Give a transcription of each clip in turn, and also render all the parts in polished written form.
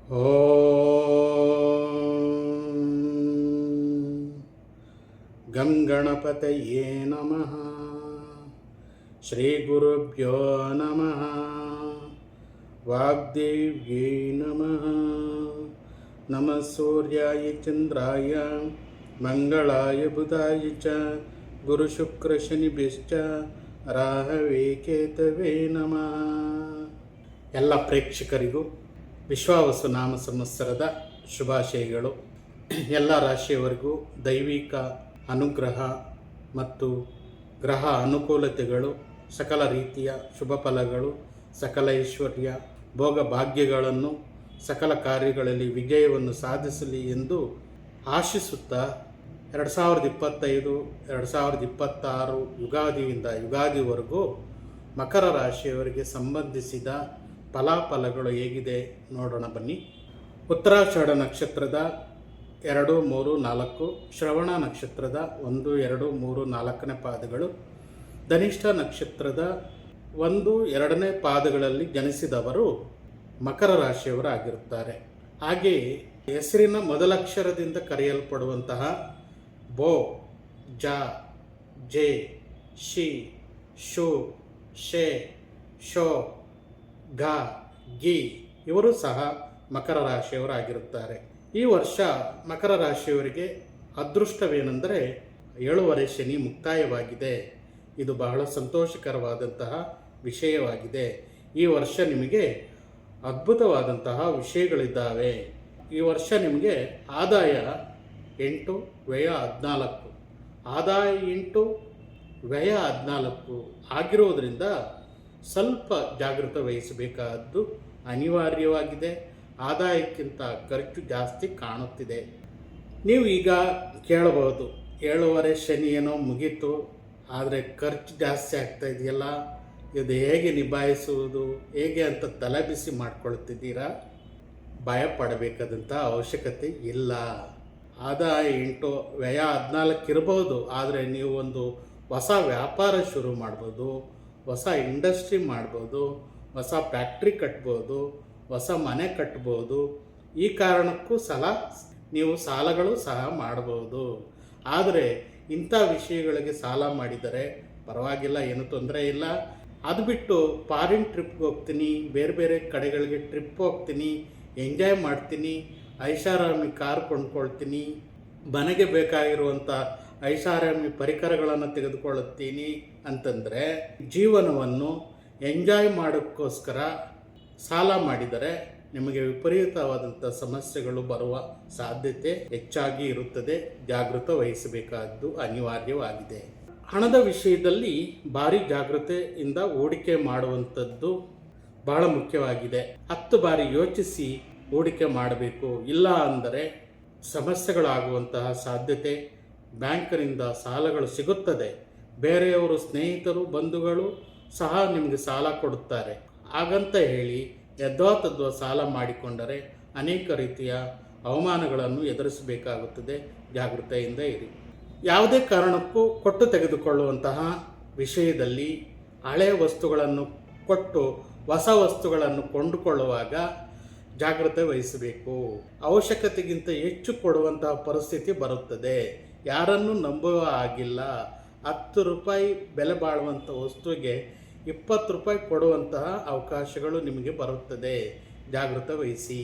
ಓಂ ಗಂ ಗಣಪತಯೇ ನಮಃ. ಶ್ರೀ ಗುರುಭ್ಯೋ ನಮಃ. ವಾಗ್ದೇವ್ಯೈ ನಮಃ. ನಮಃ ಸೂರ್ಯಾಯ ಚಂದ್ರಾಯ ಮಂಗಳಾಯ ಬುಧಾಯ ಚ ಗುರುಶುಕ್ರಶನಿಭ್ಯಶ್ಚ ರಾಹವೇ ಕೇತವೇ ನಮಃ. ಎಲ್ಲ ಪ್ರೇಕ್ಷಕರಿಗೂ ವಿಶ್ವಾವಸು ನಾಮ ಸಂವತ್ಸರದ ಶುಭಾಶಯಗಳು. ಎಲ್ಲ ರಾಶಿಯವರಿಗೂ ದೈವಿಕ ಅನುಗ್ರಹ ಮತ್ತು ಗ್ರಹ ಅನುಕೂಲತೆಗಳು, ಸಕಲ ರೀತಿಯ ಶುಭ ಫಲಗಳು, ಸಕಲ ಐಶ್ವರ್ಯ ಭೋಗ ಭಾಗ್ಯಗಳನ್ನು, ಸಕಲ ಕಾರ್ಯಗಳಲ್ಲಿ ವಿಜಯವನ್ನು ಸಾಧಿಸಲಿ ಎಂದು ಆಶಿಸುತ್ತಾ 2025-2026 ಯುಗಾದಿಯಿಂದ ಯುಗಾದಿವರೆಗೂ ಮಕರ ರಾಶಿಯವರಿಗೆ ಸಂಬಂಧಿಸಿದ ಫಲಾಫಲಗಳು ಹೇಗಿದೆ ನೋಡೋಣ ಬನ್ನಿ. ಉತ್ತರಾಷಾಢ ನಕ್ಷತ್ರದ 2, 3, 4, ಶ್ರವಣ ನಕ್ಷತ್ರದ 1, 2, 3, 4ನೇ ಪಾದಗಳು, ಧನಿಷ್ಠ ನಕ್ಷತ್ರದ 1, 2ನೇ ಪಾದಗಳಲ್ಲಿ ಜನಿಸಿದವರು ಮಕರ ರಾಶಿಯವರಾಗಿರುತ್ತಾರೆ. ಹಾಗೆಯೇ ಹೆಸರಿನ ಮೊದಲಕ್ಷರದಿಂದ ಕರೆಯಲ್ಪಡುವಂತಹ ಬೋ, ಜ, ಜೆ, ಶಿ, ಶು, ಶೆ, ಶೋ, ಗ, ಗಿ ಇವರು ಸಹ ಮಕರ ರಾಶಿಯವರಾಗಿರುತ್ತಾರೆ. ಈ ವರ್ಷ ಮಕರ ರಾಶಿಯವರಿಗೆ ಅದೃಷ್ಟವೇನೆಂದರೆ 7ನೇ ಶನಿ ಮುಕ್ತಾಯವಾಗಿದೆ. ಇದು ಬಹಳ ಸಂತೋಷಕರವಾದಂತಹ ವಿಷಯವಾಗಿದೆ. ಈ ವರ್ಷ ನಿಮಗೆ ಅದ್ಭುತವಾದಂತಹ ವಿಷಯಗಳಿದ್ದಾವೆ. ಈ ವರ್ಷ ನಿಮಗೆ ಆದಾಯ 8, ವ್ಯಯ 14, ಆದಾಯ 8, ವ್ಯಯ 14 ಆಗಿರೋದ್ರಿಂದ ಸ್ವಲ್ಪ ಜಾಗೃತ ವಹಿಸಬೇಕಾದ್ದು ಅನಿವಾರ್ಯವಾಗಿದೆ. ಆದಾಯಕ್ಕಿಂತ ಖರ್ಚು ಜಾಸ್ತಿ ಕಾಣುತ್ತಿದೆ. ನೀವು ಈಗ ಕೇಳಬಹುದು, 7ನೇ ಶನಿ ಏನೋ ಮುಗೀತು, ಆದರೆ ಖರ್ಚು ಜಾಸ್ತಿ ಆಗ್ತಾ ಇದೆಯಲ್ಲ, ಇದು ಹೇಗೆ ನಿಭಾಯಿಸುವುದು, ಹೇಗೆ ಅಂತ ತಲೆಬಿಸಿ ಮಾಡ್ಕೊಳ್ತಿದ್ದೀರಾ? ಭಯ ಪಡಬೇಕಾದಂಥ ಅವಶ್ಯಕತೆ ಇಲ್ಲ. ಆದಾಯ 8, ವ್ಯಯ 14 ಇರ್ಬೋದು, ಆದರೆ ನೀವು ಒಂದು ಹೊಸ ವ್ಯಾಪಾರ ಶುರು ಮಾಡ್ಬೋದು, ಹೊಸ ಇಂಡಸ್ಟ್ರಿ ಮಾಡ್ಬೋದು, ಹೊಸ ಫ್ಯಾಕ್ಟ್ರಿ ಕಟ್ಬೋದು, ಹೊಸ ಮನೆ ಕಟ್ಬೋದು. ಈ ಕಾರಣಕ್ಕೂ ನೀವು ಸಾಲಗಳು ಸಹ ಮಾಡ್ಬೋದು. ಆದರೆ ಇಂಥ ವಿಷಯಗಳಿಗೆ ಸಾಲ ಮಾಡಿದರೆ ಪರವಾಗಿಲ್ಲ, ಏನು ತೊಂದರೆ ಇಲ್ಲ. ಅದು ಬಿಟ್ಟು ಫಾರಿನ್ ಟ್ರಿಪ್ಗೆ ಹೋಗ್ತೀನಿ, ಬೇರೆ ಬೇರೆ ಕಡೆಗಳಿಗೆ ಟ್ರಿಪ್ ಹೋಗ್ತೀನಿ, ಎಂಜಾಯ್ ಮಾಡ್ತೀನಿ, ಐಷಾರಾಮಿ ಕಾರ್ ಕೊಂಡ್ಕೊಳ್ತೀನಿ, ಮನೆಗೆ ಬೇಕಾಗಿರುವಂಥ ಐಷಾರಾಮಿ ಪರಿಕರಗಳನ್ನು ತೆಗೆದುಕೊಳ್ಳುತ್ತೀನಿ ಅಂತಂದರೆ, ಜೀವನವನ್ನು ಎಂಜಾಯ್ ಮಾಡೋಕ್ಕೋಸ್ಕರ ಸಾಲ ಮಾಡಿದರೆ ನಿಮಗೆ ವಿಪರೀತವಾದಂಥ ಸಮಸ್ಯೆಗಳು ಬರುವ ಸಾಧ್ಯತೆ ಹೆಚ್ಚಾಗಿ ಇರುತ್ತದೆ. ಜಾಗೃತ ವಹಿಸಬೇಕಾದ್ದು ಅನಿವಾರ್ಯವಾಗಿದೆ. ಹಣದ ವಿಷಯದಲ್ಲಿ ಭಾರಿ ಜಾಗೃತೆಯಿಂದ ಹೂಡಿಕೆ ಮಾಡುವಂಥದ್ದು ಬಹಳ ಮುಖ್ಯವಾಗಿದೆ. 10 ಬಾರಿ ಯೋಚಿಸಿ ಹೂಡಿಕೆ ಮಾಡಬೇಕು. ಇಲ್ಲ ಅಂದರೆ ಸಮಸ್ಯೆಗಳಾಗುವಂತಹ ಸಾಧ್ಯತೆ, ಬ್ಯಾಂಕಿನಿಂದ ಸಾಲಗಳು ಸಿಗುತ್ತದೆ, ಬೇರೆಯವರು ಸ್ನೇಹಿತರು ಬಂಧುಗಳು ಸಹ ನಿಮಗೆ ಸಾಲ ಕೊಡುತ್ತಾರೆ. ಹಾಗಂತ ಹೇಳಿ ಯದ್ವಾತದ್ವಾ ಸಾಲ ಮಾಡಿಕೊಂಡರೆ ಅನೇಕ ರೀತಿಯ ಅವಮಾನಗಳನ್ನು ಎದುರಿಸಬೇಕಾಗುತ್ತದೆ. ಜಾಗೃತೆಯಿಂದ ಇರಿ. ಯಾವುದೇ ಕಾರಣಕ್ಕೂ ಕೊಟ್ಟು ತೆಗೆದುಕೊಳ್ಳುವಂತಹ ವಿಷಯದಲ್ಲಿ ಹಳೆಯ ವಸ್ತುಗಳನ್ನು ಕೊಟ್ಟು ಹೊಸ ವಸ್ತುಗಳನ್ನು ಕೊಂಡುಕೊಳ್ಳುವಾಗ ಜಾಗೃತೆ ವಹಿಸಬೇಕು. ಅವಶ್ಯಕತೆಗಿಂತ ಹೆಚ್ಚು ಕೊಡುವಂತಹ ಪರಿಸ್ಥಿತಿ ಬರುತ್ತದೆ. ಯಾರನ್ನು ನಂಬುವ ಆಗಿಲ್ಲ. 10 ರೂಪಾಯಿ ಬೆಲೆ ಬಾಳುವಂಥ ವಸ್ತುವಿಗೆ 20 ರೂಪಾಯಿ ಕೊಡುವಂತಹ ಅವಕಾಶಗಳು ನಿಮಗೆ ಬರುತ್ತದೆ. ಜಾಗೃತ ವಹಿಸಿ.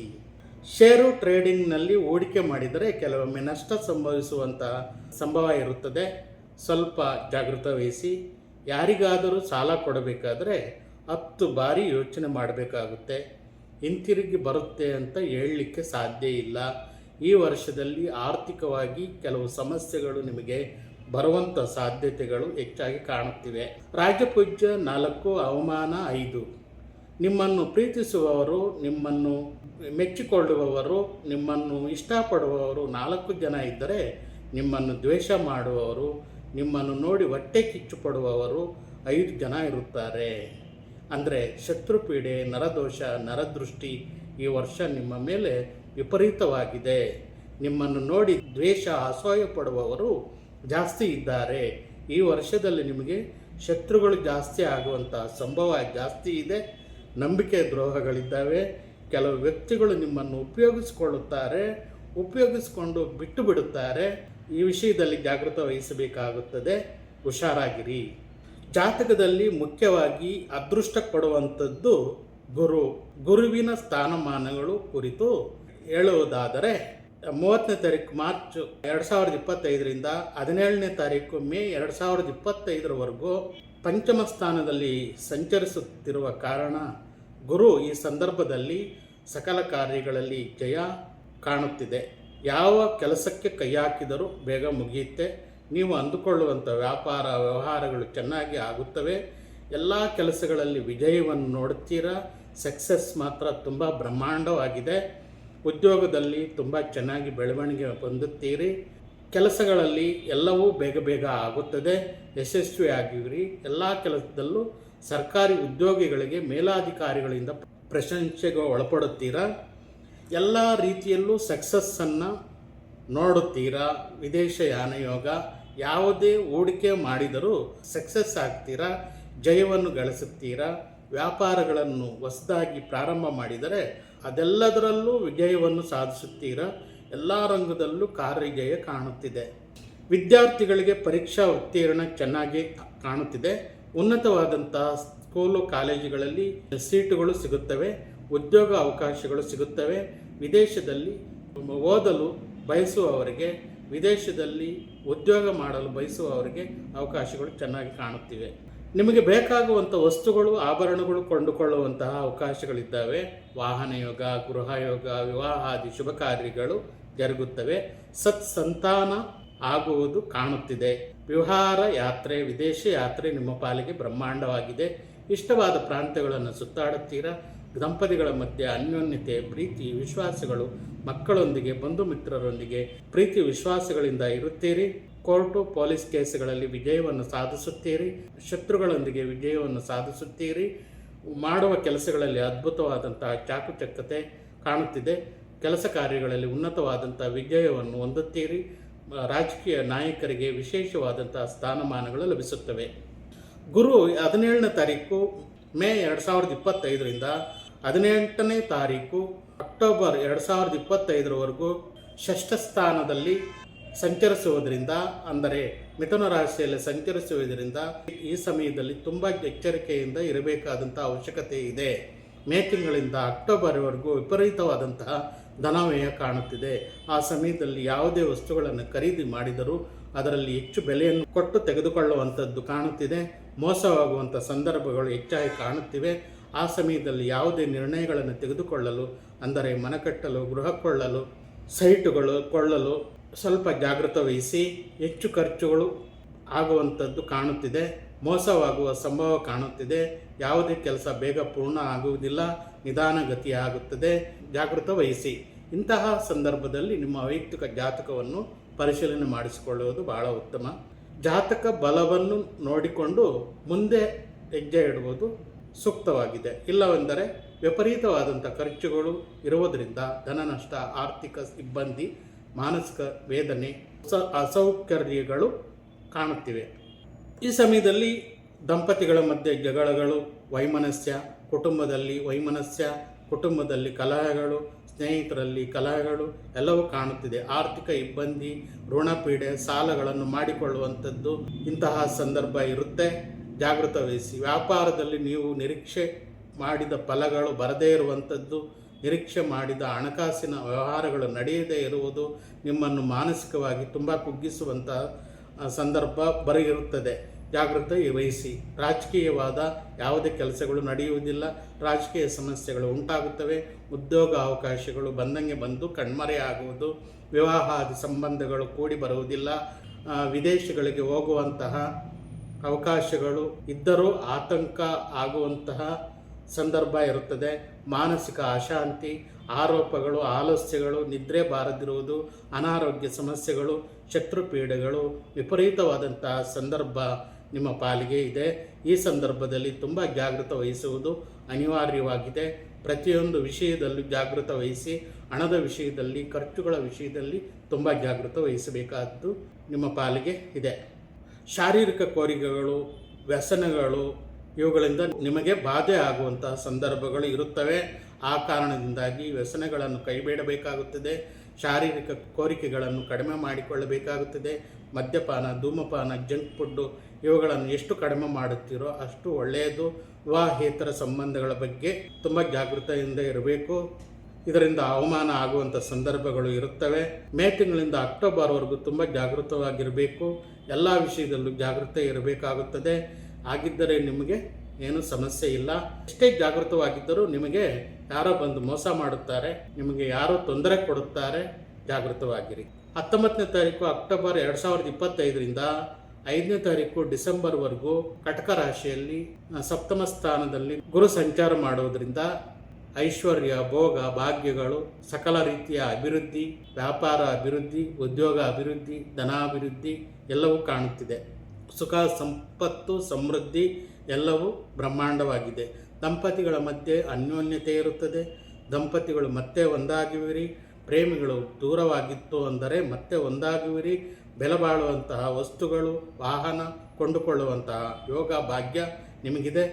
ಷೇರು ಟ್ರೇಡಿಂಗ್ನಲ್ಲಿ ಹೂಡಿಕೆ ಮಾಡಿದರೆ ಕೆಲವೊಮ್ಮೆ ನಷ್ಟ ಸಂಭವಿಸುವಂತಹ ಸಂಭವ ಇರುತ್ತದೆ. ಸ್ವಲ್ಪ ಜಾಗೃತ ವಹಿಸಿ. ಯಾರಿಗಾದರೂ ಸಾಲ ಕೊಡಬೇಕಾದರೆ 10 ಬಾರಿ ಯೋಚನೆ ಮಾಡಬೇಕಾಗುತ್ತೆ. ಹಿಂತಿರುಗಿ ಬರುತ್ತೆ ಅಂತ ಹೇಳಲಿಕ್ಕೆ ಸಾಧ್ಯ ಇಲ್ಲ. ಈ ವರ್ಷದಲ್ಲಿ ಆರ್ಥಿಕವಾಗಿ ಕೆಲವು ಸಮಸ್ಯೆಗಳು ನಿಮಗೆ ಬರುವಂಥ ಸಾಧ್ಯತೆಗಳು ಹೆಚ್ಚಾಗಿ ಕಾಣುತ್ತಿವೆ. ರಾಜಪೂಜ್ಯ 4, ಅವಮಾನ 5. ನಿಮ್ಮನ್ನು ಪ್ರೀತಿಸುವವರು, ನಿಮ್ಮನ್ನು ಮೆಚ್ಚಿಕೊಳ್ಳುವವರು, ನಿಮ್ಮನ್ನು ಇಷ್ಟಪಡುವವರು 4 ಜನ ಇದ್ದರೆ, ನಿಮ್ಮನ್ನು ದ್ವೇಷ ಮಾಡುವವರು, ನಿಮ್ಮನ್ನು ನೋಡಿ ಹೊಟ್ಟೆ ಕಿಚ್ಚು ಪಡುವವರು 5 ಜನ ಇರುತ್ತಾರೆ. ಅಂದರೆ ಶತ್ರುಪೀಡೆ, ನರದೋಷ, ನರದೃಷ್ಟಿ ಈ ವರ್ಷ ನಿಮ್ಮ ಮೇಲೆ ವಿಪರೀತವಾಗಿದೆ. ನಿಮ್ಮನ್ನು ನೋಡಿ ದ್ವೇಷ, ಅಸಹ್ಯ ಪಡುವವರು ಜಾಸ್ತಿ ಇದ್ದಾರೆ. ಈ ವರ್ಷದಲ್ಲಿ ನಿಮಗೆ ಶತ್ರುಗಳು ಜಾಸ್ತಿ ಆಗುವಂಥ ಸಂಭವ ಜಾಸ್ತಿ ಇದೆ. ನಂಬಿಕೆ ದ್ರೋಹಗಳಿದ್ದಾವೆ. ಕೆಲವು ವ್ಯಕ್ತಿಗಳು ನಿಮ್ಮನ್ನು ಉಪಯೋಗಿಸಿಕೊಂಡು ಬಿಟ್ಟು ಬಿಡುತ್ತಾರೆ. ಈ ವಿಷಯದಲ್ಲಿ ಜಾಗೃತ ವಹಿಸಬೇಕಾಗುತ್ತದೆ. ಹುಷಾರಾಗಿರಿ. ಜಾತಕದಲ್ಲಿ ಮುಖ್ಯವಾಗಿ ಅದೃಷ್ಟ ಕೊಡುವಂಥದ್ದು ಗುರುವಿನ ಸ್ಥಾನಮಾನಗಳು ಕುರಿತು ಹೇಳುವುದಾದರೆ 30ನೇ ತಾರೀಕು ಮಾರ್ಚ್ 2025ರಿಂದ 17ನೇ ತಾರೀಕು ಮೇ 2025ರವರೆಗೂ ಪಂಚಮ ಸ್ಥಾನದಲ್ಲಿ ಸಂಚರಿಸುತ್ತಿರುವ ಕಾರಣ ಗುರು ಈ ಸಂದರ್ಭದಲ್ಲಿ ಸಕಲ ಕಾರ್ಯಗಳಲ್ಲಿ ಜಯ ಕಾಣುತ್ತಿದೆ. ಯಾವ ಕೆಲಸಕ್ಕೆ ಕೈ ಹಾಕಿದರೂ ಬೇಗ ಮುಗಿಯುತ್ತೆ. ನೀವು ಅಂದುಕೊಳ್ಳುವಂಥ ವ್ಯಾಪಾರ ವ್ಯವಹಾರಗಳು ಚೆನ್ನಾಗಿ ಆಗುತ್ತವೆ. ಎಲ್ಲ ಕೆಲಸಗಳಲ್ಲಿ ವಿಜಯವನ್ನು ನೋಡುತ್ತೀರಾ. ಸಕ್ಸಸ್ ಮಾತ್ರ ತುಂಬ ಬ್ರಹ್ಮಾಂಡವಾಗಿದೆ. ಉದ್ಯೋಗದಲ್ಲಿ ತುಂಬ ಚೆನ್ನಾಗಿ ಬೆಳವಣಿಗೆ ಹೊಂದುತ್ತೀರಿ. ಕೆಲಸಗಳಲ್ಲಿ ಎಲ್ಲವೂ ಬೇಗ ಆಗುತ್ತದೆ. ಯಶಸ್ವಿಯಾಗಿರಿ. ಎಲ್ಲ ಕೆಲಸದಲ್ಲೂ ಸರ್ಕಾರಿ ಉದ್ಯೋಗಿಗಳಿಗೆ ಮೇಲಾಧಿಕಾರಿಗಳಿಂದ ಪ್ರಶಂಸೆಗೆ ಒಳಪಡುತ್ತೀರಾ. ಎಲ್ಲ ರೀತಿಯಲ್ಲೂ ಸಕ್ಸಸ್ಸನ್ನು ನೋಡುತ್ತೀರಾ. ವಿದೇಶಯಾನ ಯೋಗ, ಯಾವುದೇ ಹೂಡಿಕೆ ಮಾಡಿದರೂ ಸಕ್ಸಸ್ ಆಗ್ತೀರಾ. ಜಯವನ್ನು ಗಳಿಸುತ್ತೀರಾ. ವ್ಯಾಪಾರಗಳನ್ನು ಹೊಸದಾಗಿ ಪ್ರಾರಂಭ ಮಾಡಿದರೆ ಅದೆಲ್ಲದರಲ್ಲೂ ವಿಜಯವನ್ನು ಸಾಧಿಸುತ್ತೀರಾ. ಎಲ್ಲ ರಂಗದಲ್ಲೂ ಕಾರ್ಯಜಯ ಕಾಣುತ್ತಿದೆ. ವಿದ್ಯಾರ್ಥಿಗಳಿಗೆ ಪರೀಕ್ಷಾ ಉತ್ತೀರ್ಣ ಚೆನ್ನಾಗಿ ಕಾಣುತ್ತಿದೆ. ಉನ್ನತವಾದಂಥ ಸ್ಕೂಲು ಕಾಲೇಜುಗಳಲ್ಲಿ ಸೀಟುಗಳು ಸಿಗುತ್ತವೆ. ಉದ್ಯೋಗ ಅವಕಾಶಗಳು ಸಿಗುತ್ತವೆ. ವಿದೇಶದಲ್ಲಿ ಓದಲು ಬಯಸುವವರಿಗೆ, ವಿದೇಶದಲ್ಲಿ ಉದ್ಯೋಗ ಮಾಡಲು ಬಯಸುವವರಿಗೆ ಅವಕಾಶಗಳು ಚೆನ್ನಾಗಿ ಕಾಣುತ್ತಿವೆ. ನಿಮಗೆ ಬೇಕಾಗುವಂಥ ವಸ್ತುಗಳು, ಆಭರಣಗಳು ಕೊಂಡುಕೊಳ್ಳುವಂತಹ ಅವಕಾಶಗಳಿದ್ದಾವೆ. ವಾಹನ ಯೋಗ, ಗೃಹ ಯೋಗ, ವಿವಾಹಾದಿ ಶುಭ ಕಾರ್ಯಗಳು ಜರುಗುತ್ತವೆ. ಸತ್ಸಂತಾನ ಆಗುವುದು ಕಾಣುತ್ತಿದೆ. ವಿಹಾರ ಯಾತ್ರೆ, ವಿದೇಶಿ ಯಾತ್ರೆ ನಿಮ್ಮ ಪಾಲಿಗೆ ಬ್ರಹ್ಮಾಂಡವಾಗಿದೆ. ಇಷ್ಟವಾದ ಪ್ರಾಂತ್ಯಗಳನ್ನು ಸುತ್ತಾಡುತ್ತೀರಾ. ದಂಪತಿಗಳ ಮಧ್ಯೆ ಅನ್ಯೋನ್ಯತೆ, ಪ್ರೀತಿ, ವಿಶ್ವಾಸಗಳು, ಮಕ್ಕಳೊಂದಿಗೆ, ಬಂಧು ಮಿತ್ರರೊಂದಿಗೆ ಪ್ರೀತಿ ವಿಶ್ವಾಸಗಳಿಂದ ಇರುತ್ತೀರಿ. ಕೋರ್ಟು ಪೊಲೀಸ್ ಕೇಸುಗಳಲ್ಲಿ ವಿಜಯವನ್ನು ಸಾಧಿಸುತ್ತೀರಿ. ಶತ್ರುಗಳೊಂದಿಗೆ ವಿಜಯವನ್ನು ಸಾಧಿಸುತ್ತೀರಿ. ಮಾಡುವ ಕೆಲಸಗಳಲ್ಲಿ ಅದ್ಭುತವಾದಂತಹ ಚಾಕುಚಕ್ಯತೆ ಕಾಣುತ್ತಿದೆ. ಕೆಲಸ ಕಾರ್ಯಗಳಲ್ಲಿ ಉನ್ನತವಾದಂಥ ವಿಜಯವನ್ನು ಹೊಂದುತ್ತೀರಿ. ರಾಜಕೀಯ ನಾಯಕರಿಗೆ ವಿಶೇಷವಾದಂತಹ ಸ್ಥಾನಮಾನಗಳು ಲಭಿಸುತ್ತವೆ. ಗುರು 17ನೇ ತಾರೀಕು ಮೇ 2025ರಿಂದ 18ನೇ ತಾರೀಕು ಅಕ್ಟೋಬರ್ 2025ರವರೆಗೂ ಷಷ್ಠ ಸ್ಥಾನದಲ್ಲಿ ಸಂಚರಿಸುವುದರಿಂದ, ಅಂದರೆ ಮಿಥುನ ರಾಶಿಯಲ್ಲಿ ಸಂಚರಿಸುವುದರಿಂದ ಈ ಸಮಯದಲ್ಲಿ ತುಂಬ ಎಚ್ಚರಿಕೆಯಿಂದ ಇರಬೇಕಾದಂಥ ಅವಶ್ಯಕತೆ ಇದೆ. ಮೇ ತಿಂಗಳಿಂದ ಅಕ್ಟೋಬರ್ವರೆಗೂ ವಿಪರೀತವಾದಂತಹ ಧನವ್ಯಯ ಕಾಣುತ್ತಿದೆ. ಆ ಸಮಯದಲ್ಲಿ ಯಾವುದೇ ವಸ್ತುಗಳನ್ನು ಖರೀದಿ ಮಾಡಿದರೂ ಅದರಲ್ಲಿ ಹೆಚ್ಚು ಬೆಲೆಯನ್ನು ಕೊಟ್ಟು ತೆಗೆದುಕೊಳ್ಳುವಂಥದ್ದು ಕಾಣುತ್ತಿದೆ. ಮೋಸವಾಗುವಂಥ ಸಂದರ್ಭಗಳು ಹೆಚ್ಚಾಗಿ ಕಾಣುತ್ತಿವೆ. ಆ ಸಮಯದಲ್ಲಿ ಯಾವುದೇ ನಿರ್ಣಯಗಳನ್ನು ತೆಗೆದುಕೊಳ್ಳಲು, ಅಂದರೆ ಮನೆ ಕಟ್ಟಲು, ಗೃಹ ಕೊಳ್ಳಲು, ಸೈಟುಗಳು ಕೊಳ್ಳಲು ಸ್ವಲ್ಪ ಜಾಗೃತ ವಹಿಸಿ. ಹೆಚ್ಚು ಖರ್ಚುಗಳು ಆಗುವಂಥದ್ದು ಕಾಣುತ್ತಿದೆ. ಮೋಸವಾಗುವ ಸಂಭವ ಕಾಣುತ್ತಿದೆ. ಯಾವುದೇ ಕೆಲಸ ಬೇಗ ಪೂರ್ಣ ಆಗುವುದಿಲ್ಲ, ನಿಧಾನಗತಿ ಆಗುತ್ತದೆ. ಜಾಗೃತ ವಹಿಸಿ. ಇಂತಹ ಸಂದರ್ಭದಲ್ಲಿ ನಿಮ್ಮ ವೈಯಕ್ತಿಕ ಜಾತಕವನ್ನು ಪರಿಶೀಲನೆ ಮಾಡಿಸಿಕೊಳ್ಳುವುದು ಬಹಳ ಉತ್ತಮ. ಜಾತಕ ಬಲವನ್ನು ನೋಡಿಕೊಂಡು ಮುಂದೆ ಹೆಜ್ಜೆ ಇಡುವುದು ಸೂಕ್ತವಾಗಿದೆ. ಇಲ್ಲವೆಂದರೆ ವಿಪರೀತವಾದಂಥ ಖರ್ಚುಗಳು ಇರುವುದರಿಂದ ಧನನಷ್ಟ, ಆರ್ಥಿಕ ಇಬ್ಬಂದಿ, ಮಾನಸಿಕ ವೇದನೆ, ಅಸೌಕರ್ಯಗಳು ಕಾಣುತ್ತಿವೆ. ಈ ಸಮಯದಲ್ಲಿ ದಂಪತಿಗಳ ಮಧ್ಯೆ ಜಗಳಗಳು, ವೈಮನಸ್ಯ, ಕುಟುಂಬದಲ್ಲಿ ಕಲಹಗಳು, ಸ್ನೇಹಿತರಲ್ಲಿ ಕಲಹಗಳು ಎಲ್ಲವೂ ಕಾಣುತ್ತಿದೆ. ಆರ್ಥಿಕ ಇಬ್ಬಂದಿ, ಋಣಪೀಡೆ, ಸಾಲಗಳನ್ನು ಮಾಡಿಕೊಳ್ಳುವಂಥದ್ದು ಇಂತಹ ಸಂದರ್ಭ ಇರುತ್ತೆ. ಜಾಗೃತ ವಹಿಸಿ. ವ್ಯಾಪಾರದಲ್ಲಿ ನೀವು ನಿರೀಕ್ಷೆ ಮಾಡಿದ ಫಲಗಳು ಬರದೇ ಇರುವಂಥದ್ದು, ನಿರೀಕ್ಷೆ ಮಾಡಿದ ಹಣಕಾಸಿನ ವ್ಯವಹಾರಗಳು ನಡೆಯದೇ ಇರುವುದು ನಿಮ್ಮನ್ನು ಮಾನಸಿಕವಾಗಿ ತುಂಬ ಕುಗ್ಗಿಸುವಂತಹ ಸಂದರ್ಭ ಬರೆಯಿರುತ್ತದೆ. ಜಾಗೃತ ವಹಿಸಿ. ರಾಜಕೀಯವಾದ ಯಾವುದೇ ಕೆಲಸಗಳು ನಡೆಯುವುದಿಲ್ಲ. ರಾಜಕೀಯ ಸಮಸ್ಯೆಗಳು ಉಂಟಾಗುತ್ತವೆ. ಉದ್ಯೋಗ ಅವಕಾಶಗಳು ಬಂದಂಗೆ ಬಂದು ಕಣ್ಮರೆಯಾಗುವುದು. ವಿವಾಹಾದಿ ಸಂಬಂಧಗಳು ಕೂಡಿ ಬರುವುದಿಲ್ಲ. ವಿದೇಶಗಳಿಗೆ ಹೋಗುವಂತಹ ಅವಕಾಶಗಳು ಇದ್ದರೂ ಆತಂಕ ಆಗುವಂತಹ ಸಂದರ್ಭ ಇರುತ್ತದೆ. ಮಾನಸಿಕ ಅಶಾಂತಿ, ಆರೋಪಗಳು, ಆಲಸ್ಯಗಳು, ನಿದ್ರೆ ಬಾರದಿರುವುದು, ಅನಾರೋಗ್ಯ ಸಮಸ್ಯೆಗಳು, ಶತ್ರುಪೀಡೆಗಳು, ವಿಪರೀತವಾದಂತಹ ಸಂದರ್ಭ ನಿಮ್ಮ ಪಾಲಿಗೆ ಇದೆ. ಈ ಸಂದರ್ಭದಲ್ಲಿ ತುಂಬ ಜಾಗೃತ ವಹಿಸುವುದು ಅನಿವಾರ್ಯವಾಗಿದೆ. ಪ್ರತಿಯೊಂದು ವಿಷಯದಲ್ಲೂ ಜಾಗೃತ ವಹಿಸಿ. ಹಣದ ವಿಷಯದಲ್ಲಿ, ಖರ್ಚುಗಳ ವಿಷಯದಲ್ಲಿ ತುಂಬ ಜಾಗೃತ ವಹಿಸಬೇಕಾದ್ದು ನಿಮ್ಮ ಪಾಲಿಗೆ ಇದೆ. ಶಾರೀರಿಕ ಕೋರಿಕೆಗಳು, ವ್ಯಸನಗಳು, ಇವುಗಳಿಂದ ನಿಮಗೆ ಬಾಧೆ ಆಗುವಂತಹ ಸಂದರ್ಭಗಳು ಇರುತ್ತವೆ. ಆ ಕಾರಣದಿಂದಾಗಿ ವ್ಯಸನಗಳನ್ನು ಕೈಬಿಡಬೇಕಾಗುತ್ತದೆ. ಶಾರೀರಿಕ ಕೋರಿಕೆಗಳನ್ನು ಕಡಿಮೆ ಮಾಡಿಕೊಳ್ಳಬೇಕಾಗುತ್ತದೆ. ಮದ್ಯಪಾನ, ಧೂಮಪಾನ, ಜಂಕ್ ಫುಡ್ಡು ಇವುಗಳನ್ನು ಎಷ್ಟು ಕಡಿಮೆ ಮಾಡುತ್ತೀರೋ ಅಷ್ಟು ಒಳ್ಳೆಯದು. ವಿವಾಹೇತರ ಸಂಬಂಧಗಳ ಬಗ್ಗೆ ತುಂಬ ಜಾಗೃತೆಯಿಂದ ಇರಬೇಕು. ಇದರಿಂದ ಅವಮಾನ ಆಗುವಂಥ ಸಂದರ್ಭಗಳು ಇರುತ್ತವೆ. ಮೇ ತಿಂಗಳಿಂದ ಅಕ್ಟೋಬರ್ವರೆಗೂ ತುಂಬ ಜಾಗೃತವಾಗಿರಬೇಕು. ಎಲ್ಲ ವಿಷಯದಲ್ಲೂ ಜಾಗೃತೆ ಇರಬೇಕಾಗುತ್ತದೆ. ಆಗಿದ್ದರೆ ನಿಮಗೆ ಏನು ಸಮಸ್ಯೆ ಇಲ್ಲ. ಎಷ್ಟೇ ಜಾಗೃತವಾಗಿದ್ದರೂ ನಿಮಗೆ ಯಾರೋ ಬಂದು ಮೋಸ ಮಾಡುತ್ತಾರೆ, ನಿಮಗೆ ಯಾರೋ ತೊಂದರೆ ಕೊಡುತ್ತಾರೆ. ಜಾಗೃತವಾಗಿರಿ. 19ನೇ ತಾರೀಕು ಅಕ್ಟೋಬರ್ 2025ರಿಂದ 5ನೇ ತಾರೀಕು ಡಿಸೆಂಬರ್ವರೆಗೂ ಕಟಕ ರಾಶಿಯಲ್ಲಿ ಸಪ್ತಮ ಸ್ಥಾನದಲ್ಲಿ ಗುರು ಸಂಚಾರ ಮಾಡುವುದರಿಂದ ಐಶ್ವರ್ಯ, ಭೋಗ, ಭಾಗ್ಯಗಳು, ಸಕಲ ರೀತಿಯ ಅಭಿವೃದ್ಧಿ, ವ್ಯಾಪಾರ ಅಭಿವೃದ್ಧಿ, ಉದ್ಯೋಗ ಅಭಿವೃದ್ಧಿ, ಧನಾಭಿವೃದ್ಧಿ ಎಲ್ಲವೂ ಕಾಣುತ್ತಿದೆ. ಸುಖ, ಸಂಪತ್ತು, ಸಮೃದ್ಧಿ ಎಲ್ಲವೂ ಬ್ರಹ್ಮಾಂಡವಾಗಿದೆ. ದಂಪತಿಗಳ ಮಧ್ಯೆ ಅನ್ಯೋನ್ಯತೆ ಇರುತ್ತದೆ. ದಂಪತಿಗಳು ಮತ್ತೆ ಒಂದಾಗುವಿರಿ. ಪ್ರೇಮಿಗಳು ದೂರವಾಗಿತ್ತು ಅಂದರೆ ಮತ್ತೆ ಒಂದಾಗುವಿರಿ. ಬೆಲೆ ಬಾಳುವಂತಹ ವಸ್ತುಗಳು, ವಾಹನ ಕೊಂಡುಕೊಳ್ಳುವಂತಹ ಯೋಗ ಭಾಗ್ಯ ನಿಮಗಿದೆ.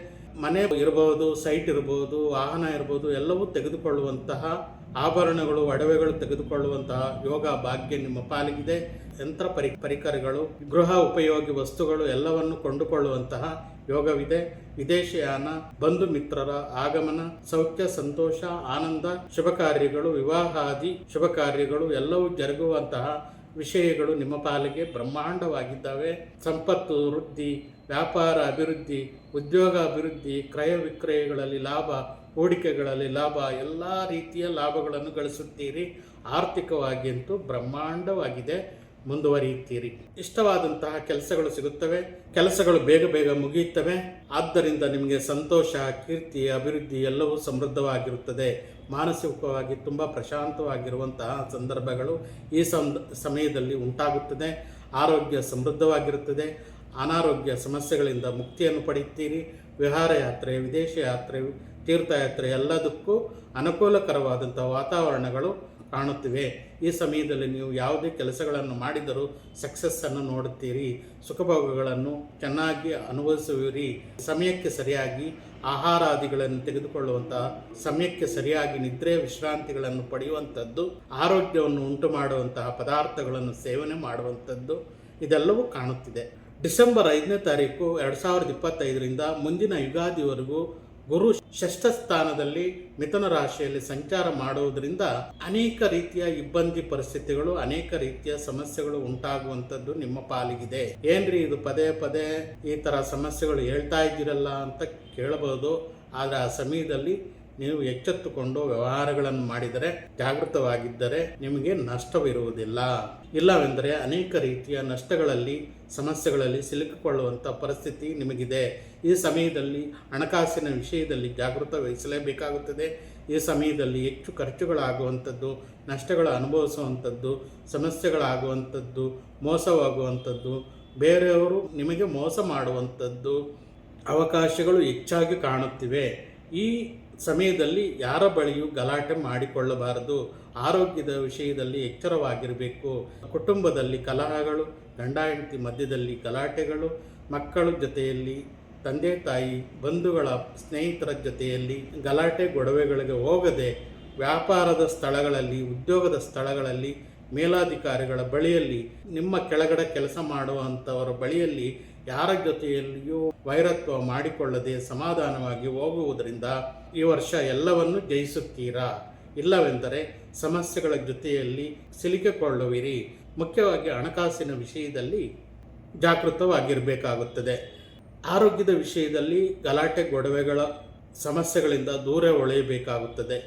ಮನೆ ಇರಬಹುದು, ಸೈಟ್ ಇರಬಹುದು, ವಾಹನ ಇರಬಹುದು, ಎಲ್ಲವೂ ತೆಗೆದುಕೊಳ್ಳುವಂತಹ ಆಭರಣಗಳು, ಒಡವೆಗಳು ತೆಗೆದುಕೊಳ್ಳುವಂತಹ ಯೋಗ ಭಾಗ್ಯ ನಿಮ್ಮ ಪಾಲಿಗಿದೆ. ಯಂತ್ರ ಪರಿಕರಗಳು, ಗೃಹ ಉಪಯೋಗಿ ವಸ್ತುಗಳು ಎಲ್ಲವನ್ನು ಕೊಂಡುಕೊಳ್ಳುವಂತಹ ಯೋಗವಿದೆ. ವಿದೇಶಯಾನ, ಬಂಧು ಮಿತ್ರರ ಆಗಮನ, ಸೌಖ್ಯ, ಸಂತೋಷ, ಆನಂದ, ಶುಭ ಕಾರ್ಯಗಳು, ವಿವಾಹಾದಿ ಶುಭ ಕಾರ್ಯಗಳು ಎಲ್ಲವೂ ಜರುಗುವಂತಹ ವಿಷಯಗಳು ನಿಮ್ಮ ಪಾಲಿಗೆ ಬ್ರಹ್ಮಾಂಡವಾಗಿದ್ದಾವೆ. ಸಂಪತ್ತು ವೃದ್ಧಿ, ವ್ಯಾಪಾರ ಅಭಿವೃದ್ಧಿ, ಉದ್ಯೋಗ ಅಭಿವೃದ್ಧಿ, ಕ್ರಯ ವಿಕ್ರಯಗಳಲ್ಲಿ ಲಾಭ, ಹೂಡಿಕೆಗಳಲ್ಲಿ ಲಾಭ, ಎಲ್ಲ ರೀತಿಯ ಲಾಭಗಳನ್ನು ಗಳಿಸುತ್ತೀರಿ. ಆರ್ಥಿಕವಾಗಿ ಅಂತೂ ಬ್ರಹ್ಮಾಂಡವಾಗಿದೆ. ಮುಂದುವರಿಯುತ್ತೀರಿ. ಇಷ್ಟವಾದಂತಹ ಕೆಲಸಗಳು ಸಿಗುತ್ತವೆ. ಕೆಲಸಗಳು ಬೇಗ ಬೇಗ ಮುಗಿಯುತ್ತವೆ. ಆದ್ದರಿಂದ ನಿಮಗೆ ಸಂತೋಷ, ಕೀರ್ತಿ, ಅಭಿವೃದ್ಧಿ ಎಲ್ಲವೂ ಸಮೃದ್ಧವಾಗಿರುತ್ತದೆ. ಮಾನಸಿಕವಾಗಿ ತುಂಬ ಪ್ರಶಾಂತವಾಗಿರುವಂತಹ ಸಂದರ್ಭಗಳು ಈ ಸಮಯದಲ್ಲಿ ಉಂಟಾಗುತ್ತದೆ. ಆರೋಗ್ಯ ಸಮೃದ್ಧವಾಗಿರುತ್ತದೆ. ಅನಾರೋಗ್ಯ ಸಮಸ್ಯೆಗಳಿಂದ ಮುಕ್ತಿಯನ್ನು ಪಡೆಯುತ್ತೀರಿ. ವಿಹಾರ ಯಾತ್ರೆ, ವಿದೇಶ ಯಾತ್ರೆ, ತೀರ್ಥಯಾತ್ರೆ ಎಲ್ಲದಕ್ಕೂ ಅನುಕೂಲಕರವಾದಂಥ ವಾತಾವರಣಗಳು ಕಾಣುತ್ತಿವೆ. ಈ ಸಮಯದಲ್ಲಿ ನೀವು ಯಾವುದೇ ಕೆಲಸಗಳನ್ನು ಮಾಡಿದರೂ ಸಕ್ಸಸ್ಸನ್ನು ನೋಡುತ್ತೀರಿ. ಸುಖಭೋಗಗಳನ್ನು ಚೆನ್ನಾಗಿ ಅನುಭವಿಸುವಿರಿ. ಸಮಯಕ್ಕೆ ಸರಿಯಾಗಿ ಆಹಾರಾದಿಗಳನ್ನು ತೆಗೆದುಕೊಳ್ಳುವಂತಹ, ಸಮಯಕ್ಕೆ ಸರಿಯಾಗಿ ನಿದ್ರೆ ವಿಶ್ರಾಂತಿಗಳನ್ನು ಪಡೆಯುವಂಥದ್ದು, ಆರೋಗ್ಯವನ್ನು ಉಂಟು ಮಾಡುವಂತಹ ಪದಾರ್ಥಗಳನ್ನು ಸೇವನೆ ಮಾಡುವಂಥದ್ದು ಇದೆಲ್ಲವೂ ಕಾಣುತ್ತಿದೆ. ಡಿಸೆಂಬರ್ 5ನೇ ತಾರೀಕು 2025ರಿಂದ ಮುಂದಿನ ಯುಗಾದಿವರೆಗೂ ಗುರು ಷಷ್ಠ ಸ್ಥಾನದಲ್ಲಿ ಮಿಥುನ ರಾಶಿಯಲ್ಲಿ ಸಂಚಾರ ಮಾಡುವುದರಿಂದ ಅನೇಕ ರೀತಿಯ ಇಬ್ಬಂದಿ ಪರಿಸ್ಥಿತಿಗಳು, ಅನೇಕ ರೀತಿಯ ಸಮಸ್ಯೆಗಳು ಉಂಟಾಗುವಂಥದ್ದು ನಿಮ್ಮ ಪಾಲಿಗಿದೆ. ಏನ್ರಿ ಇದು ಪದೇ ಪದೇ ಈ ಥರ ಸಮಸ್ಯೆಗಳು ಹೇಳ್ತಾ ಇದ್ದೀರಲ್ಲ ಅಂತ ಕೇಳಬಹುದು. ಆದರೆ ಆ ಸಮಯದಲ್ಲಿ ನೀವು ಎಚ್ಚೆತ್ತುಕೊಂಡು ವ್ಯವಹಾರಗಳನ್ನು ಮಾಡಿದರೆ, ಜಾಗೃತವಾಗಿದ್ದರೆ ನಿಮಗೆ ನಷ್ಟವಿರುವುದಿಲ್ಲ. ಇಲ್ಲವೆಂದರೆ ಅನೇಕ ರೀತಿಯ ನಷ್ಟಗಳಲ್ಲಿ, ಸಮಸ್ಯೆಗಳಲ್ಲಿ ಸಿಲುಕಿಕೊಳ್ಳುವಂಥ ಪರಿಸ್ಥಿತಿ ನಿಮಗಿದೆ. ಈ ಸಮಯದಲ್ಲಿ ಹಣಕಾಸಿನ ವಿಷಯದಲ್ಲಿ ಜಾಗೃತ ವಹಿಸಲೇಬೇಕಾಗುತ್ತದೆ. ಈ ಸಮಯದಲ್ಲಿ ಹೆಚ್ಚು ಖರ್ಚುಗಳಾಗುವಂಥದ್ದು, ನಷ್ಟಗಳು ಅನುಭವಿಸುವಂಥದ್ದು, ಸಮಸ್ಯೆಗಳಾಗುವಂಥದ್ದು, ಮೋಸವಾಗುವಂಥದ್ದು, ಬೇರೆಯವರು ನಿಮಗೆ ಮೋಸ ಮಾಡುವಂಥದ್ದು ಅವಕಾಶಗಳು ಹೆಚ್ಚಾಗಿ ಕಾಣುತ್ತಿವೆ. ಈ ಸಮಯದಲ್ಲಿ ಯಾರ ಬಳಿಯೂ ಗಲಾಟೆ ಮಾಡಿಕೊಳ್ಳಬಾರದು. ಆರೋಗ್ಯದ ವಿಷಯದಲ್ಲಿ ಎಚ್ಚರವಾಗಿರಬೇಕು. ಕುಟುಂಬದಲ್ಲಿ ಕಲಹಗಳು, ಗಂಡ ಹೆಂಡತಿ ಮಧ್ಯದಲ್ಲಿ ಗಲಾಟೆಗಳು, ಮಕ್ಕಳ ಜೊತೆಯಲ್ಲಿ, ತಂದೆ ತಾಯಿ, ಬಂಧುಗಳ, ಸ್ನೇಹಿತರ ಜೊತೆಯಲ್ಲಿ ಗಲಾಟೆ ಗೊಡವೆಗಳಿಗೆ ಹೋಗದೆ, ವ್ಯಾಪಾರದ ಸ್ಥಳಗಳಲ್ಲಿ, ಉದ್ಯೋಗದ ಸ್ಥಳಗಳಲ್ಲಿ, ಮೇಲಾಧಿಕಾರಿಗಳ ಬಳಿಯಲ್ಲಿ, ನಿಮ್ಮ ಕೆಳಗಡೆ ಕೆಲಸ ಮಾಡುವಂಥವರ ಬಳಿಯಲ್ಲಿ ಯಾರ ಜೊತೆಯಲ್ಲಿಯೂ ವೈರತ್ವ ಮಾಡಿಕೊಳ್ಳದೆ ಸಮಾಧಾನವಾಗಿ ಹೋಗುವುದರಿಂದ ಈ ವರ್ಷ ಎಲ್ಲವನ್ನು ಜಯಿಸುತ್ತೀರಾ. ಇಲ್ಲವೆಂದರೆ ಸಮಸ್ಯೆಗಳ ಜೊತೆಯಲ್ಲಿ ಸಿಲುಕಿಕೊಳ್ಳುವಿರಿ. ಮುಖ್ಯವಾಗಿ ಹಣಕಾಸಿನ ವಿಷಯದಲ್ಲಿ ಜಾಗೃತವಾಗಿರಬೇಕಾಗುತ್ತದೆ. ಆರೋಗ್ಯದ ವಿಷಯದಲ್ಲಿ ಗಲಾಟೆ ಗೊಡವೆಗಳ ಸಮಸ್ಯೆಗಳಿಂದ ದೂರ ಉಳಿಯಬೇಕಾಗುತ್ತದೆ.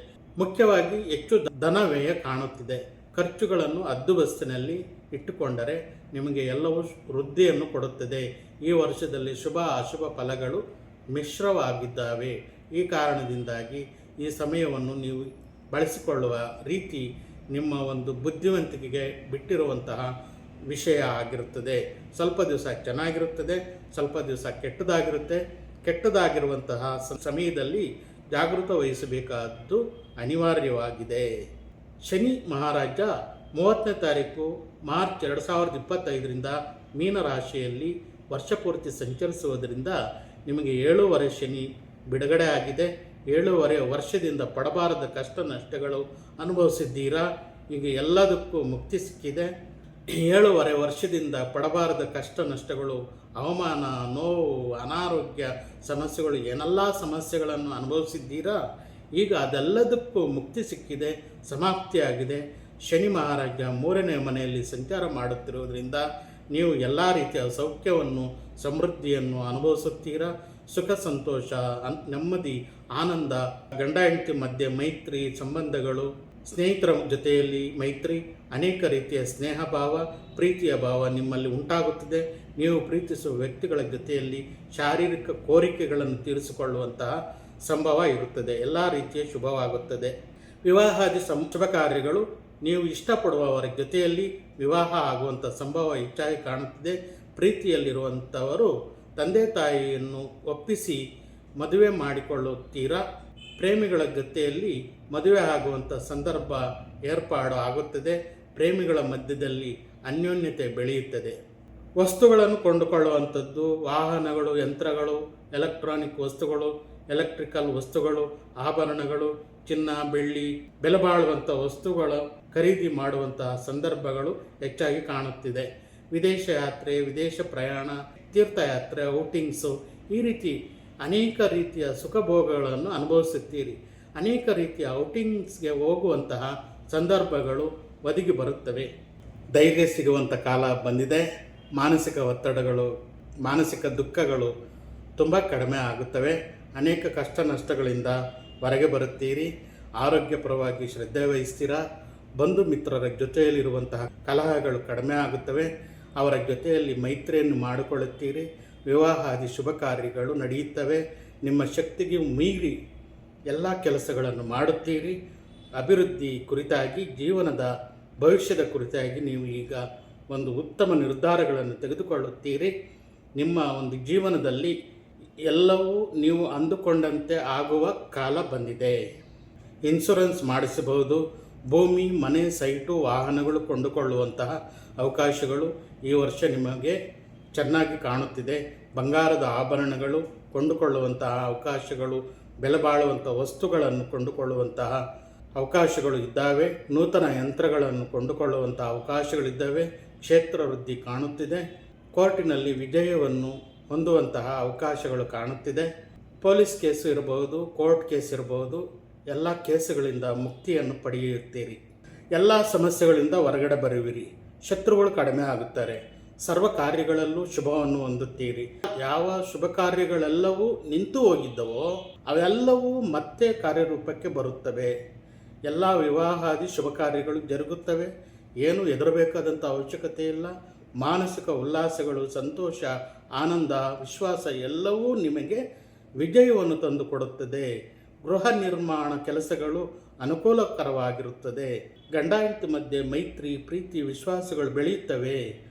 ಮುಖ್ಯವಾಗಿ ಹೆಚ್ಚು ಧನ ವ್ಯಯ ಕಾಣುತ್ತಿದೆ. ಖರ್ಚುಗಳನ್ನು ಹದ್ದುಬಸ್ತಿನಲ್ಲಿ ಇಟ್ಟುಕೊಂಡರೆ ನಿಮಗೆ ಎಲ್ಲವೂ ವೃದ್ಧಿಯನ್ನು ಕೊಡುತ್ತದೆ. ಈ ವರ್ಷದಲ್ಲಿ ಶುಭ ಅಶುಭ ಫಲಗಳು ಮಿಶ್ರವಾಗಿದ್ದಾವೆ. ಈ ಕಾರಣದಿಂದಾಗಿ ಈ ಸಮಯವನ್ನು ನೀವು ಬಳಸಿಕೊಳ್ಳುವ ರೀತಿ ನಿಮ್ಮ ಒಂದು ಬುದ್ಧಿವಂತಿಕೆಗೆ ಬಿಟ್ಟಿರುವಂತಹ ವಿಷಯ ಆಗಿರುತ್ತದೆ. ಸ್ವಲ್ಪ ದಿವಸ ಚೆನ್ನಾಗಿರುತ್ತದೆ, ಸ್ವಲ್ಪ ದಿವಸ ಕೆಟ್ಟದಾಗಿರುತ್ತೆ. ಕೆಟ್ಟದಾಗಿರುವಂತಹ ಸಮಯದಲ್ಲಿ ಜಾಗೃತ ವಹಿಸಬೇಕಾದ್ದು ಅನಿವಾರ್ಯವಾಗಿದೆ. ಶನಿ ಮಹಾರಾಜ 30ನೇ ತಾರೀಕು ಮಾರ್ಚ್ 2025ರಿಂದ ಮೀನರಾಶಿಯಲ್ಲಿ ವರ್ಷಪೂರ್ತಿ ಸಂಚರಿಸುವುದರಿಂದ ನಿಮಗೆ 7 ಶನಿ ಬಿಡುಗಡೆ ಆಗಿದೆ. 7.5 ವರ್ಷದಿಂದ ಪಡಬಾರದ ಕಷ್ಟ ನಷ್ಟಗಳು ಅನುಭವಿಸಿದ್ದೀರಾ. ಈಗ ಎಲ್ಲದಕ್ಕೂ ಮುಕ್ತಿ ಸಿಕ್ಕಿದೆ. 7.5 ವರ್ಷದಿಂದ ಪಡಬಾರದ ಕಷ್ಟ ನಷ್ಟಗಳು, ಅವಮಾನ, ನೋವು, ಅನಾರೋಗ್ಯ ಸಮಸ್ಯೆಗಳು, ಏನೆಲ್ಲ ಸಮಸ್ಯೆಗಳನ್ನು ಅನುಭವಿಸಿದ್ದೀರಾ, ಈಗ ಅದೆಲ್ಲದಕ್ಕೂ ಮುಕ್ತಿ ಸಿಕ್ಕಿದೆ, ಸಮಾಪ್ತಿಯಾಗಿದೆ. ಶನಿ ಮಹಾರಾಜ 3ನೇ ಮನೆಯಲ್ಲಿ ಸಂಚಾರ ಮಾಡುತ್ತಿರುವುದರಿಂದ ನೀವು ಎಲ್ಲ ರೀತಿಯ ಸೌಖ್ಯವನ್ನು, ಸಮೃದ್ಧಿಯನ್ನು ಅನುಭವಿಸುತ್ತೀರಾ. ಸುಖ, ಸಂತೋಷ, ನೆಮ್ಮದಿ, ಆನಂದ, ಗಂಡ ಹೆಂಡತಿ ಮಧ್ಯೆ ಮೈತ್ರಿ ಸಂಬಂಧಗಳು, ಸ್ನೇಹಿತರ ಜೊತೆಯಲ್ಲಿ ಮೈತ್ರಿ, ಅನೇಕ ರೀತಿಯ ಸ್ನೇಹ ಭಾವ, ಪ್ರೀತಿಯ ಭಾವ ನಿಮ್ಮಲ್ಲಿ ಉಂಟಾಗುತ್ತದೆ. ನೀವು ಪ್ರೀತಿಸುವ ವ್ಯಕ್ತಿಗಳ ಜೊತೆಯಲ್ಲಿ ಶಾರೀರಿಕ ಕೋರಿಕೆಗಳನ್ನು ತೀರಿಸಿಕೊಳ್ಳುವಂತಹ ಸಂಭವ ಇರುತ್ತದೆ. ಎಲ್ಲ ರೀತಿಯ ಶುಭವಾಗುತ್ತದೆ. ವಿವಾಹಾದಿ ಶುಭ ಕಾರ್ಯಗಳು, ನೀವು ಇಷ್ಟಪಡುವವರ ಜೊತೆಯಲ್ಲಿ ವಿವಾಹ ಆಗುವಂಥ ಸಂಭವ ಹೆಚ್ಚಾಗಿ ಕಾಣುತ್ತದೆ. ಪ್ರೀತಿಯಲ್ಲಿರುವಂಥವರು ತಂದೆ ತಾಯಿಯನ್ನು ಒಪ್ಪಿಸಿ ಮದುವೆ ಮಾಡಿಕೊಳ್ಳುತ್ತೀರಾ. ಪ್ರೇಮಿಗಳ ಜೊತೆಯಲ್ಲಿ ಮದುವೆ ಆಗುವಂಥ ಸಂದರ್ಭ ಏರ್ಪಾಡು ಆಗುತ್ತದೆ. ಪ್ರೇಮಿಗಳ ಮಧ್ಯದಲ್ಲಿ ಅನ್ಯೋನ್ಯತೆ ಬೆಳೆಯುತ್ತದೆ. ವಸ್ತುಗಳನ್ನು ಕೊಂಡುಕೊಳ್ಳುವಂಥದ್ದು, ವಾಹನಗಳು, ಯಂತ್ರಗಳು, ಎಲೆಕ್ಟ್ರಾನಿಕ್ ವಸ್ತುಗಳು, ಎಲೆಕ್ಟ್ರಿಕಲ್ ವಸ್ತುಗಳು, ಆಭರಣಗಳು, ಚಿನ್ನ, ಬೆಳ್ಳಿ, ಬೆಲೆ ಬಾಳುವಂಥ ವಸ್ತುಗಳ ಖರೀದಿ ಮಾಡುವಂತಹ ಸಂದರ್ಭಗಳು ಹೆಚ್ಚಾಗಿ ಕಾಣುತ್ತಿದೆ. ವಿದೇಶ ಯಾತ್ರೆ, ವಿದೇಶ ಪ್ರಯಾಣ, ತೀರ್ಥಯಾತ್ರೆ, ಔಟಿಂಗ್ಸು, ಈ ರೀತಿ ಅನೇಕ ರೀತಿಯ ಸುಖಭೋಗಗಳನ್ನು ಅನುಭವಿಸುತ್ತೀರಿ. ಅನೇಕ ರೀತಿಯ ಔಟಿಂಗ್ಸ್ಗೆ ಹೋಗುವಂತಹ ಸಂದರ್ಭಗಳು ಒದಗಿ ಬರುತ್ತವೆ. ಧೈರ್ಯ ಸಿಗುವಂಥ ಕಾಲ ಬಂದಿದೆ. ಮಾನಸಿಕ ಒತ್ತಡಗಳು, ಮಾನಸಿಕ ದುಃಖಗಳು ತುಂಬ ಕಡಿಮೆ ಆಗುತ್ತವೆ. ಅನೇಕ ಕಷ್ಟ ನಷ್ಟಗಳಿಂದ ಹೊರಗೆ ಬರುತ್ತೀರಿ. ಆರೋಗ್ಯಪರವಾಗಿ ಶ್ರದ್ಧೆ ವಹಿಸ್ತೀರಾ. ಬಂಧು ಮಿತ್ರರ ಜೊತೆಯಲ್ಲಿರುವಂತಹ ಕಲಹಗಳು ಕಡಿಮೆ ಆಗುತ್ತವೆ. ಅವರ ಜೊತೆಯಲ್ಲಿ ಮೈತ್ರಿಯನ್ನು ಮಾಡಿಕೊಳ್ಳುತ್ತೀರಿ. ವಿವಾಹಾದಿ ಶುಭ ಕಾರ್ಯಗಳು ನಡೆಯುತ್ತವೆ. ನಿಮ್ಮ ಶಕ್ತಿಗೆ ಮೀರಿ ಎಲ್ಲ ಕೆಲಸಗಳನ್ನು ಮಾಡುತ್ತೀರಿ. ಅಭಿವೃದ್ಧಿ ಕುರಿತಾಗಿ, ಜೀವನದ ಭವಿಷ್ಯದ ಕುರಿತಾಗಿ ನೀವು ಈಗ ಒಂದು ಉತ್ತಮ ನಿರ್ಧಾರಗಳನ್ನು ತೆಗೆದುಕೊಳ್ಳುತ್ತೀರಿ. ನಿಮ್ಮ ಒಂದು ಜೀವನದಲ್ಲಿ ಎಲ್ಲವೂ ನೀವು ಅಂದುಕೊಂಡಂತೆ ಆಗುವ ಕಾಲ ಬಂದಿದೆ. ಇನ್ಶೂರೆನ್ಸ್ ಮಾಡಿಸಬಹುದು. ಭೂಮಿ, ಮನೆ, ಸೈಟು, ವಾಹನಗಳು ಕೊಂಡುಕೊಳ್ಳುವಂತಹ ಅವಕಾಶಗಳು ಈ ವರ್ಷ ನಿಮಗೆ ಚೆನ್ನಾಗಿ ಕಾಣುತ್ತಿದೆ. ಬಂಗಾರದ ಆಭರಣಗಳು ಕೊಂಡುಕೊಳ್ಳುವಂತಹ ಅವಕಾಶಗಳು, ಬೆಲೆ ಬಾಳುವಂಥ ವಸ್ತುಗಳನ್ನು ಕೊಂಡುಕೊಳ್ಳುವಂತಹ ಅವಕಾಶಗಳು ಇದ್ದಾವೆ. ನೂತನ ಯಂತ್ರಗಳನ್ನು ಕೊಂಡುಕೊಳ್ಳುವಂಥ ಅವಕಾಶಗಳಿದ್ದಾವೆ. ಕ್ಷೇತ್ರ ವೃದ್ಧಿ ಕಾಣುತ್ತಿದೆ. ಕೋರ್ಟಿನಲ್ಲಿ ವಿಜಯವನ್ನು ಹೊಂದುವಂತಹ ಅವಕಾಶಗಳು ಕಾಣುತ್ತಿದೆ. ಪೊಲೀಸ್ ಕೇಸು ಇರಬಹುದು, ಕೋರ್ಟ್ ಕೇಸ್ ಇರಬಹುದು, ಎಲ್ಲ ಕೇಸುಗಳಿಂದ ಮುಕ್ತಿಯನ್ನು ಪಡೆಯುತ್ತೀರಿ. ಎಲ್ಲ ಸಮಸ್ಯೆಗಳಿಂದ ಹೊರಗಡೆ ಬರುವಿರಿ. ಶತ್ರುಗಳು ಕಡಿಮೆ ಆಗುತ್ತಾರೆ. ಸರ್ವ ಕಾರ್ಯಗಳಲ್ಲೂ ಶುಭವನ್ನು ಹೊಂದುತ್ತೀರಿ. ಯಾವ ಶುಭ ಕಾರ್ಯಗಳೆಲ್ಲವೂ ನಿಂತು ಹೋಗಿದ್ದವೋ ಅವೆಲ್ಲವೂ ಮತ್ತೆ ಕಾರ್ಯರೂಪಕ್ಕೆ ಬರುತ್ತವೆ. ಎಲ್ಲ ವಿವಾಹಾದಿ ಶುಭ ಕಾರ್ಯಗಳು ಜರುಗುತ್ತವೆ. ಏನು ಹೆದರಬೇಕಾದಂಥ ಅವಶ್ಯಕತೆ ಇಲ್ಲ. ಮಾನಸಿಕ ಉಲ್ಲಾಸಗಳು, ಸಂತೋಷ, ಆನಂದ, ವಿಶ್ವಾಸ ಎಲ್ಲವೂ ನಿಮಗೆ ವಿಜಯವನ್ನು ತಂದುಕೊಡುತ್ತದೆ. ಗೃಹ ನಿರ್ಮಾಣ ಕೆಲಸಗಳು ಅನುಕೂಲಕರವಾಗಿರುತ್ತದೆ. ಗಂಡ ಹೆಂಡತಿ ಮಧ್ಯೆ ಮೈತ್ರಿ, ಪ್ರೀತಿ, ವಿಶ್ವಾಸಗಳು ಬೆಳೆಯುತ್ತವೆ.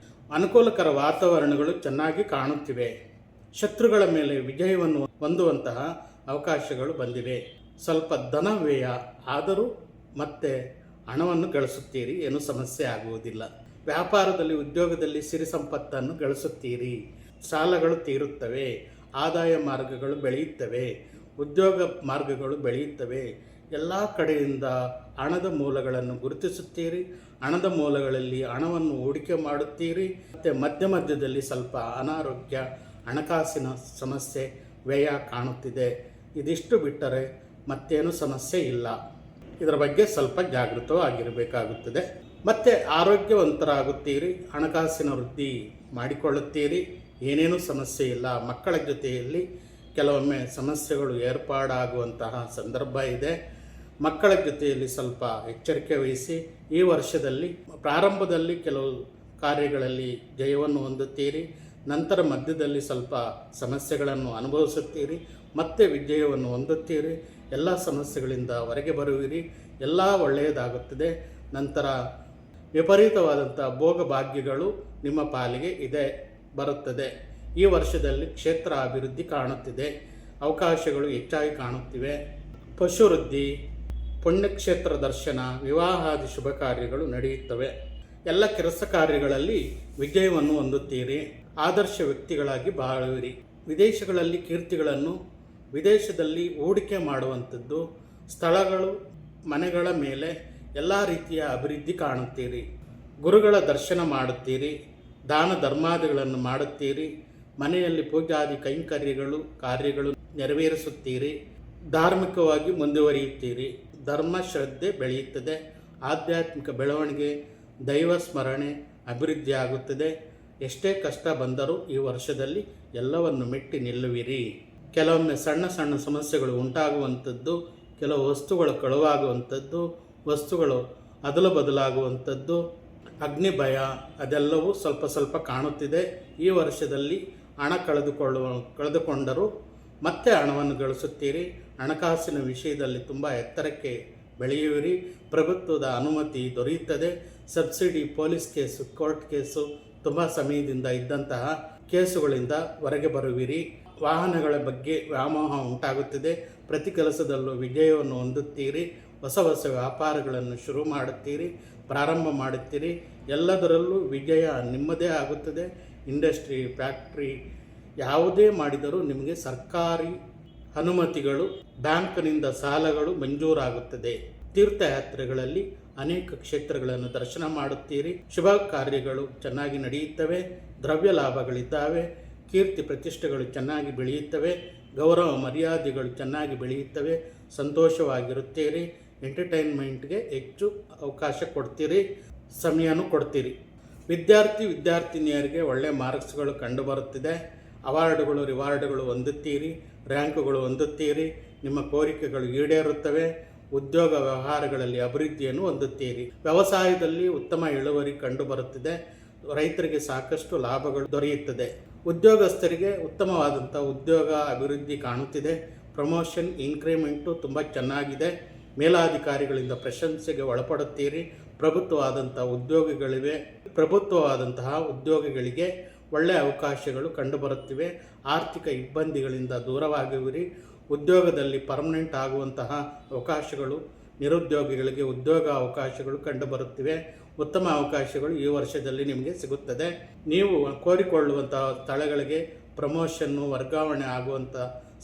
ಅನುಕೂಲಕರ ವಾತಾವರಣಗಳು ಚೆನ್ನಾಗಿ ಕಾಣುತ್ತಿವೆ. ಶತ್ರುಗಳ ಮೇಲೆ ವಿಜಯವನ್ನು ಹೊಂದುವಂತಹ ಅವಕಾಶಗಳು ಬಂದಿವೆ. ಸ್ವಲ್ಪ ಧನ ವ್ಯಯ ಆದರೂ ಮತ್ತೆ ಹಣವನ್ನು ಗಳಿಸುತ್ತೀರಿ. ಏನೂ ಸಮಸ್ಯೆ ಆಗುವುದಿಲ್ಲ. ವ್ಯಾಪಾರದಲ್ಲಿ, ಉದ್ಯೋಗದಲ್ಲಿ ಸಿರಿ ಸಂಪತ್ತನ್ನು ಗಳಿಸುತ್ತೀರಿ. ಸಾಲಗಳು ತೀರುತ್ತವೆ. ಆದಾಯ ಮಾರ್ಗಗಳು ಬೆಳೆಯುತ್ತವೆ. ಉದ್ಯೋಗ ಮಾರ್ಗಗಳು ಬೆಳೆಯುತ್ತವೆ. ಎಲ್ಲ ಕಡೆಯಿಂದ ಹಣದ ಮೂಲಗಳನ್ನು ಗುರುತಿಸುತ್ತೀರಿ. ಹಣದ ಮೂಲಗಳಲ್ಲಿ ಹಣವನ್ನು ಹೂಡಿಕೆ ಮಾಡುತ್ತೀರಿ. ಮತ್ತು ಮಧ್ಯ ಮಧ್ಯದಲ್ಲಿ ಸ್ವಲ್ಪ ಅನಾರೋಗ್ಯ, ಹಣಕಾಸಿನ ಸಮಸ್ಯೆ, ವ್ಯಯ ಕಾಣುತ್ತಿದೆ. ಇದಿಷ್ಟು ಬಿಟ್ಟರೆ ಮತ್ತೇನು ಸಮಸ್ಯೆ ಇಲ್ಲ. ಇದರ ಬಗ್ಗೆ ಸ್ವಲ್ಪ ಜಾಗೃತವಾಗಿರಬೇಕಾಗುತ್ತದೆ. ಮತ್ತು ಆರೋಗ್ಯವಂತರಾಗುತ್ತೀರಿ. ಹಣಕಾಸಿನ ವೃದ್ಧಿ ಮಾಡಿಕೊಳ್ಳುತ್ತೀರಿ. ಏನೇನೂ ಸಮಸ್ಯೆ ಇಲ್ಲ. ಮಕ್ಕಳ ಜೊತೆಯಲ್ಲಿ ಕೆಲವೊಮ್ಮೆ ಸಮಸ್ಯೆಗಳು ಏರ್ಪಾಡಾಗುವಂತಹ ಸಂದರ್ಭ ಇದೆ. ಮಕ್ಕಳ ಜೊತೆಯಲ್ಲಿ ಸ್ವಲ್ಪ ಎಚ್ಚರಿಕೆ ವಹಿಸಿ. ಈ ವರ್ಷದಲ್ಲಿ ಪ್ರಾರಂಭದಲ್ಲಿ ಕೆಲವು ಕಾರ್ಯಗಳಲ್ಲಿ ಜಯವನ್ನು ಹೊಂದುತ್ತೀರಿ. ನಂತರ ಮಧ್ಯದಲ್ಲಿ ಸ್ವಲ್ಪ ಸಮಸ್ಯೆಗಳನ್ನು ಅನುಭವಿಸುತ್ತೀರಿ. ಮತ್ತೆ ವಿಜಯವನ್ನು ಹೊಂದುತ್ತೀರಿ. ಎಲ್ಲ ಸಮಸ್ಯೆಗಳಿಂದ ಹೊರಗೆ ಬರುವಿರಿ. ಎಲ್ಲ ಒಳ್ಳೆಯದಾಗುತ್ತದೆ. ನಂತರ ವಿಪರೀತವಾದಂಥ ಭೋಗ ಭಾಗ್ಯಗಳು ನಿಮ್ಮ ಪಾಲಿಗೆ ಬರುತ್ತದೆ. ಈ ವರ್ಷದಲ್ಲಿ ಕ್ಷೇತ್ರ ಅಭಿವೃದ್ಧಿ ಕಾಣುತ್ತಿದೆ. ಅವಕಾಶಗಳು ಹೆಚ್ಚಾಗಿ ಕಾಣುತ್ತಿವೆ. ಪಶುವೃದ್ಧಿ, ಪುಣ್ಯಕ್ಷೇತ್ರ ದರ್ಶನ, ವಿವಾಹಾದಿ ಶುಭ ಕಾರ್ಯಗಳು ನಡೆಯುತ್ತವೆ. ಎಲ್ಲ ಕೆಲಸ ಕಾರ್ಯಗಳಲ್ಲಿ ವಿಜಯವನ್ನು ಹೊಂದುತ್ತೀರಿ. ಆದರ್ಶ ವ್ಯಕ್ತಿಗಳಾಗಿ ಬಾಳುವಿರಿ. ವಿದೇಶಗಳಲ್ಲಿ ಕೀರ್ತಿಗಳನ್ನು ವಿದೇಶದಲ್ಲಿ ಹೂಡಿಕೆ ಮಾಡುವಂಥದ್ದು, ಸ್ಥಳಗಳು, ಮನೆಗಳ ಮೇಲೆ ಎಲ್ಲ ರೀತಿಯ ಅಭಿವೃದ್ಧಿ ಕಾಣುತ್ತೀರಿ. ಗುರುಗಳ ದರ್ಶನ ಮಾಡುತ್ತೀರಿ, ದಾನ ಧರ್ಮಾದಿಗಳನ್ನು ಮಾಡುತ್ತೀರಿ, ಮನೆಯಲ್ಲಿ ಪೂಜಾದಿ ಕಾರ್ಯಗಳು ನೆರವೇರಿಸುತ್ತೀರಿ, ಧಾರ್ಮಿಕವಾಗಿ ಮುಂದುವರಿಯುತ್ತೀರಿ, ಧರ್ಮ ಶ್ರದ್ಧೆ ಬೆಳೆಯುತ್ತದೆ, ಆಧ್ಯಾತ್ಮಿಕ ಬೆಳವಣಿಗೆ, ದೈವ ಸ್ಮರಣೆ ಅಭಿವೃದ್ಧಿ ಆಗುತ್ತದೆ. ಎಷ್ಟೇ ಕಷ್ಟ ಬಂದರೂ ಈ ವರ್ಷದಲ್ಲಿ ಎಲ್ಲವನ್ನು ಮೆಟ್ಟಿ ನಿಲ್ಲುವಿರಿ. ಕೆಲವೊಮ್ಮೆ ಸಣ್ಣ ಸಣ್ಣ ಸಮಸ್ಯೆಗಳು ಉಂಟಾಗುವಂಥದ್ದು, ಕೆಲವು ವಸ್ತುಗಳು ಕಳುವಾಗುವಂಥದ್ದು, ವಸ್ತುಗಳು ಅದಲು ಬದಲಾಗುವಂಥದ್ದು, ಅಗ್ನಿ ಭಯ ಅದೆಲ್ಲವೂ ಸ್ವಲ್ಪ ಸ್ವಲ್ಪ ಕಾಣುತ್ತಿದೆ. ಈ ವರ್ಷದಲ್ಲಿ ಹಣ ಕಳೆದುಕೊಂಡರೂ ಮತ್ತೆ ಹಣವನ್ನು ಗಳಿಸುತ್ತೀರಿ. ಹಣಕಾಸಿನ ವಿಷಯದಲ್ಲಿ ತುಂಬ ಎತ್ತರಕ್ಕೆ ಬೆಳೆಯುವಿರಿ. ಪ್ರಭುತ್ವದ ಅನುಮತಿ ದೊರೆಯುತ್ತದೆ. Subsidy, police case, court case, ತುಂಬ ಸಮಯದಿಂದ ಇದ್ದಂತಹ ಕೇಸುಗಳಿಂದ ಹೊರಗೆ ಬರುವಿರಿ. ವಾಹನಗಳ ಬಗ್ಗೆ ವ್ಯಾಮೋಹ ಉಂಟಾಗುತ್ತದೆ. ಪ್ರತಿ ಕೆಲಸದಲ್ಲೂ ವಿಜಯವನ್ನು ಹೊಂದುತ್ತೀರಿ. ಹೊಸ ಹೊಸ ವ್ಯಾಪಾರಗಳನ್ನು ಶುರು ಮಾಡುತ್ತೀರಿ, ಪ್ರಾರಂಭ ಮಾಡುತ್ತೀರಿ. ಎಲ್ಲದರಲ್ಲೂ ವಿಜಯ ನಿಮ್ಮದೇ ಆಗುತ್ತದೆ. ಇಂಡಸ್ಟ್ರಿ, ಫ್ಯಾಕ್ಟ್ರಿ ಯಾವುದೇ ಮಾಡಿದರೂ ನಿಮಗೆ ಸರ್ಕಾರಿ ಅನುಮತಿಗಳು, ಬ್ಯಾಂಕ್ನಿಂದ ಸಾಲಗಳು ಮಂಜೂರಾಗುತ್ತದೆ. ತೀರ್ಥಯಾತ್ರೆಗಳಲ್ಲಿ ಅನೇಕ ಕ್ಷೇತ್ರಗಳನ್ನು ದರ್ಶನ ಮಾಡುತ್ತೀರಿ. ಶುಭ ಕಾರ್ಯಗಳು ಚೆನ್ನಾಗಿ ನಡೆಯುತ್ತವೆ. ದ್ರವ್ಯ ಲಾಭಗಳಿದ್ದಾವೆ. ಕೀರ್ತಿ ಪ್ರತಿಷ್ಠೆಗಳು ಚೆನ್ನಾಗಿ ಬೆಳೆಯುತ್ತವೆ. ಗೌರವ ಮರ್ಯಾದೆಗಳು ಚೆನ್ನಾಗಿ ಬೆಳೆಯುತ್ತವೆ. ಸಂತೋಷವಾಗಿರುತ್ತೀರಿ. ಎಂಟರ್ಟೈನ್ಮೆಂಟ್ಗೆ ಹೆಚ್ಚು ಅವಕಾಶ ಕೊಡ್ತೀರಿ, ಸಮಯನೂ ಕೊಡ್ತೀರಿ. ವಿದ್ಯಾರ್ಥಿನಿಯರಿಗೆ ಒಳ್ಳೆಯ ಮಾರ್ಕ್ಸ್ಗಳು ಕಂಡುಬರುತ್ತಿದೆ. ಅವಾರ್ಡುಗಳು, ರಿವಾರ್ಡುಗಳು ಹೊಂದುತ್ತೀರಿ. ರ್ಯಾಂಕುಗಳು ಹೊಂದುತ್ತೀರಿ. ನಿಮ್ಮ ಕೋರಿಕೆಗಳು ಈಡೇರುತ್ತವೆ. ಉದ್ಯೋಗ ವ್ಯವಹಾರಗಳಲ್ಲಿ ಅಭಿವೃದ್ಧಿಯನ್ನು ಹೊಂದುತ್ತೀರಿ. ವ್ಯವಸಾಯದಲ್ಲಿ ಉತ್ತಮ ಇಳುವರಿ ಕಂಡುಬರುತ್ತಿದೆ. ರೈತರಿಗೆ ಸಾಕಷ್ಟು ಲಾಭಗಳು ದೊರೆಯುತ್ತದೆ. ಉದ್ಯೋಗಸ್ಥರಿಗೆ ಉತ್ತಮವಾದಂಥ ಉದ್ಯೋಗ ಅಭಿವೃದ್ಧಿ ಕಾಣುತ್ತಿದೆ. ಪ್ರಮೋಷನ್, ಇನ್ಕ್ರಿಮೆಂಟು ತುಂಬ ಚೆನ್ನಾಗಿದೆ. ಮೇಲಾಧಿಕಾರಿಗಳಿಂದ ಪ್ರಶಂಸೆಗೆ ಒಳಪಡುತ್ತೀರಿ. ಪ್ರಭುತ್ವವಾದಂತಹ ಉದ್ಯೋಗಿಗಳಿಗೆ ಒಳ್ಳೆಯ ಅವಕಾಶಗಳು ಕಂಡುಬರುತ್ತಿವೆ. ಆರ್ಥಿಕ ಇಬ್ಬಂದಿಗಳಿಂದ ದೂರವಾಗುವಿರಿ. ಉದ್ಯೋಗದಲ್ಲಿ ಪರ್ಮನೆಂಟ್ ಆಗುವಂತಹ ಅವಕಾಶಗಳು, ನಿರುದ್ಯೋಗಿಗಳಿಗೆ ಉದ್ಯೋಗ ಅವಕಾಶಗಳು ಕಂಡುಬರುತ್ತಿವೆ. ಉತ್ತಮ ಅವಕಾಶಗಳು ಈ ವರ್ಷದಲ್ಲಿ ನಿಮಗೆ ಸಿಗುತ್ತದೆ. ನೀವು ಕೋರಿಕೊಳ್ಳುವಂತಹ ಸ್ಥಳಗಳಿಗೆ ಪ್ರಮೋಷನ್ನು, ವರ್ಗಾವಣೆ ಆಗುವಂಥ